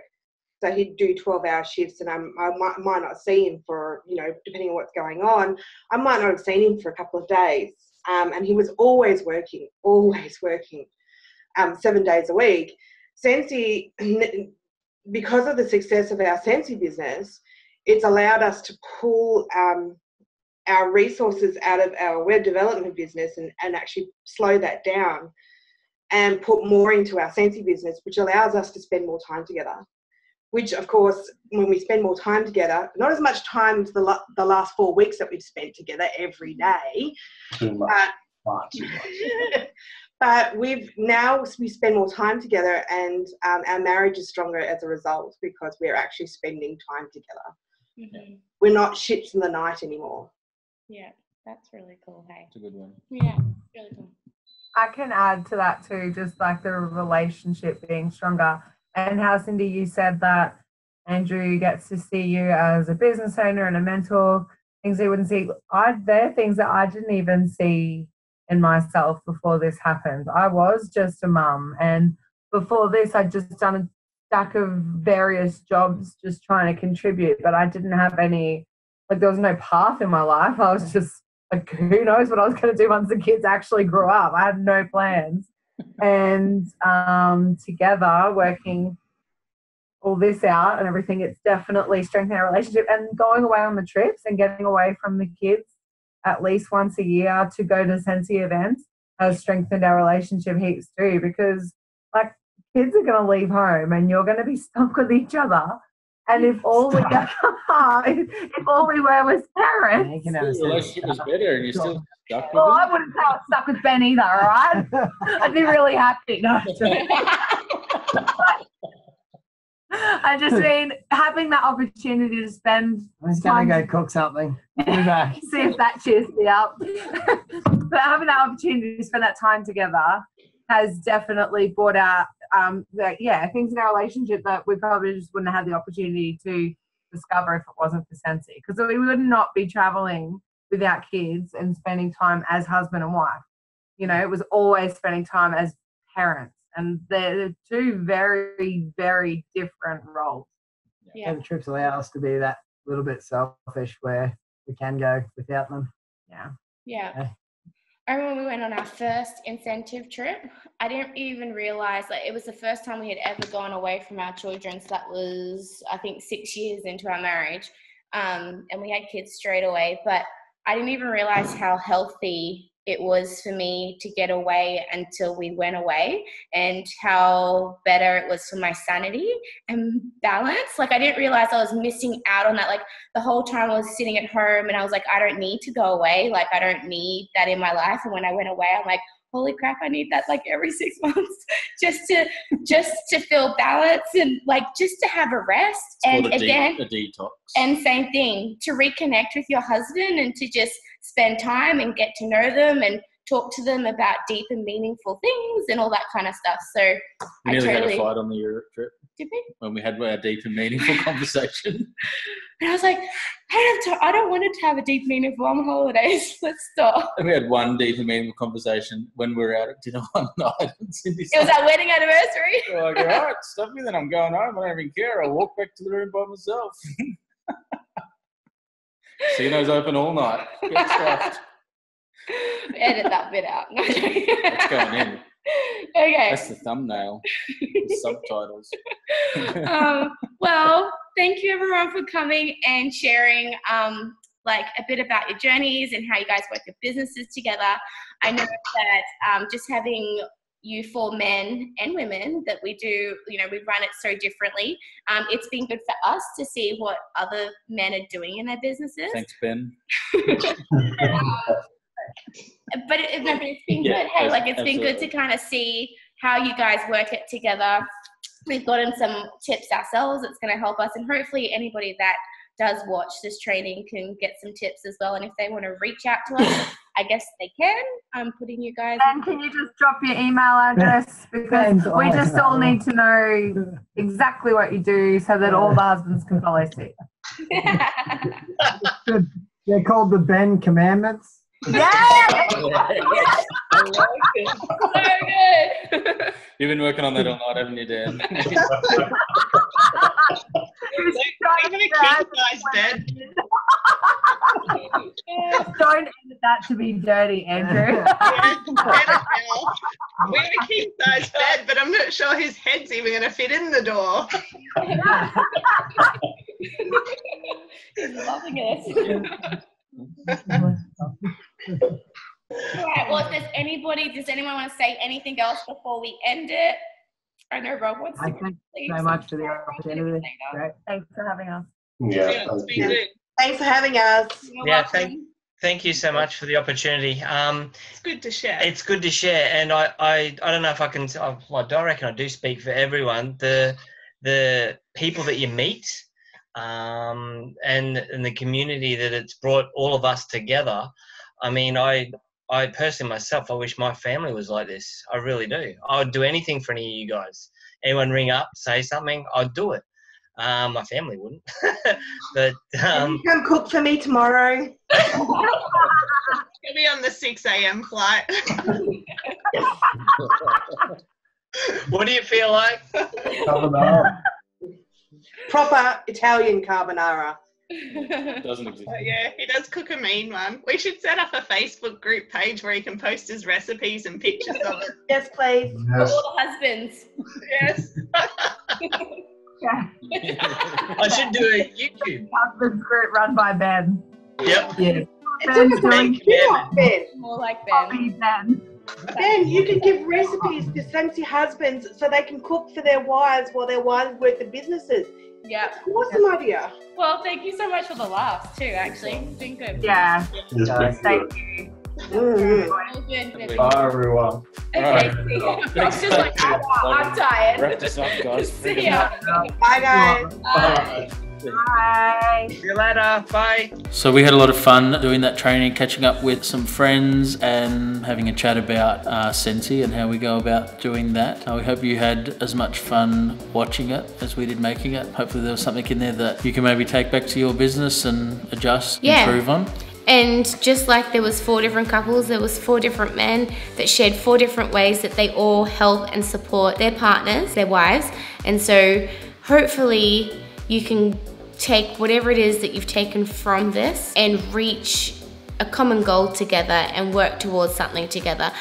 so he'd do 12-hour shifts, and I might not see him for, depending on what's going on, I might not have seen him for a couple of days. And he was always working, 7 days a week. Scentsy, because of the success of our Scentsy business, it's allowed us to pull our resources out of our web development business and actually slow that down and put more into our Scentsy business, which allows us to spend more time together. Which, of course, when we spend more time together, not as much time as the last 4 weeks that we've spent together every day. Too much. Far too much. But we spend more time together, and our marriage is stronger as a result because we're actually spending time together. Mm-hmm. We're not ships in the night anymore. Yeah, that's really cool. Hey, It's a good one. Yeah, really cool. I can add to that too, just like the relationship being stronger. And how, Cindy, you said that Andrew gets to see you as a business owner and a mentor, things he wouldn't see. There are things that I didn't even see in myself before this happened. I was just a mum, and before this I'd just done a stack of various jobs just trying to contribute, but I didn't have any, there was no path in my life. I was just like, who knows what I was going to do once the kids actually grew up. I had no plans. And together, working all this out and everything, it's definitely strengthened our relationship. And going away on the trips and getting away from the kids at least once a year to go to Scentsy events has strengthened our relationship heaps too, because kids are going to leave home and you're going to be stuck with each other. And if all we were was parents, the relationship was better, and you're still stuck with well, I wouldn't say I was stuck with Ben either, all right? I'd be really happy. No, I just mean having that opportunity to spend. I was going to go cook something. Be back. See if that cheers me up. But having that opportunity to spend that time together has definitely brought out things in our relationship that we probably just wouldn't have had the opportunity to discover if it wasn't for Scentsy. Because we would not be traveling without kids and spending time as husband and wife. It was always spending time as parents. And they're two very, very different roles. Yeah. And the trips allow us to be that little bit selfish where we can go without them. Yeah. I remember we went on our first incentive trip. I didn't even realize it was the first time we had ever gone away from our children. So that was, I think, 6 years into our marriage. And we had kids straight away. But I didn't even realize how healthy it was for me to get away until we went away, and how better it was for my sanity and balance. I didn't realize I was missing out on that. The whole time I was sitting at home and I was like, I don't need to go away. I don't need that in my life. And when I went away, I'm like, holy crap, I need that every 6 months just to feel balance and just to have a rest. It's and again, a detox. And same thing, to reconnect with your husband and to just spend time and get to know them and talk to them about deep and meaningful things and all that kind of stuff. So we nearly had a fight on the Europe trip. Did we? When we had our deep and meaningful conversation. And I was like, I don't want to have a deep, meaningful on holidays. Let's stop. And we had one deep and meaningful conversation when we were out at dinner one night. It was our wedding anniversary. We're like, all right, stuff me, then I'm going home. I don't even care. I'll walk back to the room by myself. Casino's open all night. Get stuffed. Edit that bit out. No, That's going in. Okay. That's the thumbnail. The subtitles. Well, thank you everyone for coming and sharing like a bit about your journeys and how you guys work your businesses together. I know that just having you four men and women that we do, you know, we run it so differently. It's been good for us to see what other men are doing in their businesses. Thanks, Ben. But it's been good. Hey, like it's been good to kind of see how you guys work it together. We've gotten some tips ourselves. It's going to help us, and hopefully anybody that does watch this training can get some tips as well. And if they want to reach out to us, I guess they can. I'm putting you guys. And can you just drop your email address, because we just all need to know exactly what you do so that all the husbands can follow suit. They're called the Ben Commandments. Yeah. I like it. So good. You've been working on that all night, haven't you, Dan? Even a king-size bed. Don't edit that to be dirty, Andrew. We have a king-size bed, but I'm not sure his head's even going to fit in the door. He's loving it. All right, well, if there's anybody, does anyone want to say anything else before we end it? I know Rob wants to. Thank you so much for the opportunity. Great. Thanks for having us. Yeah. It's been good. Thanks for having us. You're Yeah, welcome. thank you so much for the opportunity. It's good to share. It's good to share, and I don't know if I can. Well, I reckon I do speak for everyone. The people that you meet, and the community that it's brought all of us together. I mean, I personally myself, I wish my family was like this. I really do. I would do anything for any of you guys. Anyone ring up, say something, I'd do it. My family wouldn't, but Can you come cook for me tomorrow? He'll be on the 6 a.m. flight. what do you feel like? Carbonara. Proper Italian carbonara. Doesn't exist. Oh, yeah, he does cook a mean one. We should set up a Facebook group page where he can post his recipes and pictures of it. Yes, please. For Yes. all the husbands. Yes. Yeah. I should do a YouTube. Husband's group run by Ben. Yep. Yeah. Ben's doing Ben. More like Ben. copy Ben. Ben, you can give recipes to Scentsy husbands so they can cook for their wives while their wives work the businesses. Yeah. Awesome idea. Well, thank you so much for the laughs too, actually. It's been good. Yeah. It's been Thank good. you. Mm. All good. Bye, everyone. Okay, Alright. see ya. It's just like, I'm tired. Wrap this up, guys. See ya. Bye, guys. Bye. Bye. See you later. Bye. So we had a lot of fun doing that training, catching up with some friends and having a chat about Scentsy and how we go about doing that. We hope you had as much fun watching it as we did making it. Hopefully there was something in there that you can maybe take back to your business and adjust, improve on. And just like there was 4 different couples, there was 4 different men that shared 4 different ways that they all help and support their partners, their wives. And so hopefully you can take whatever it is that you've taken from this and reach a common goal together and work towards something together.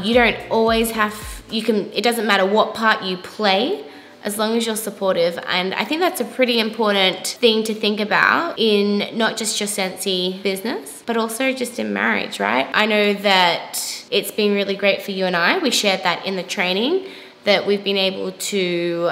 You don't always have, it doesn't matter what part you play, as long as you're supportive. And I think that's a pretty important thing to think about in not just your Scentsy business, but also just in marriage, right? I know that it's been really great for you and I. We shared that in the training, that we've been able to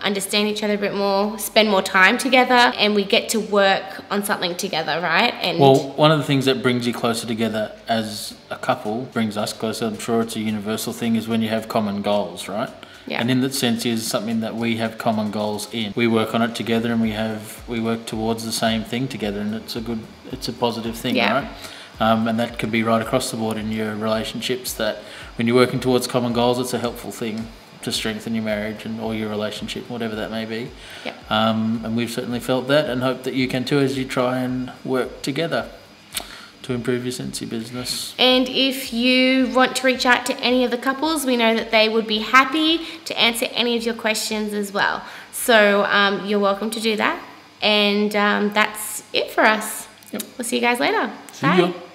understand each other a bit more, spend more time together, and we get to work on something together, right? And Well, one of the things that brings you closer together as a couple, brings us closer, I'm sure it's a universal thing, is when you have common goals, right? Yeah. And in that sense is something that we have common goals in. We work on it together and we work towards the same thing together, and it's a positive thing, Yeah. right? And that could be right across the board in your relationships, that when you're working towards common goals, it's a helpful thing to strengthen your marriage and or your relationship, whatever that may be. Yep. And we've certainly felt that and hope that you can too as you try and work together to improve your Scentsy business. And if you want to reach out to any of the couples, we know that they would be happy to answer any of your questions as well. So you're welcome to do that. And that's it for us. We'll see you guys later. See Bye. ya.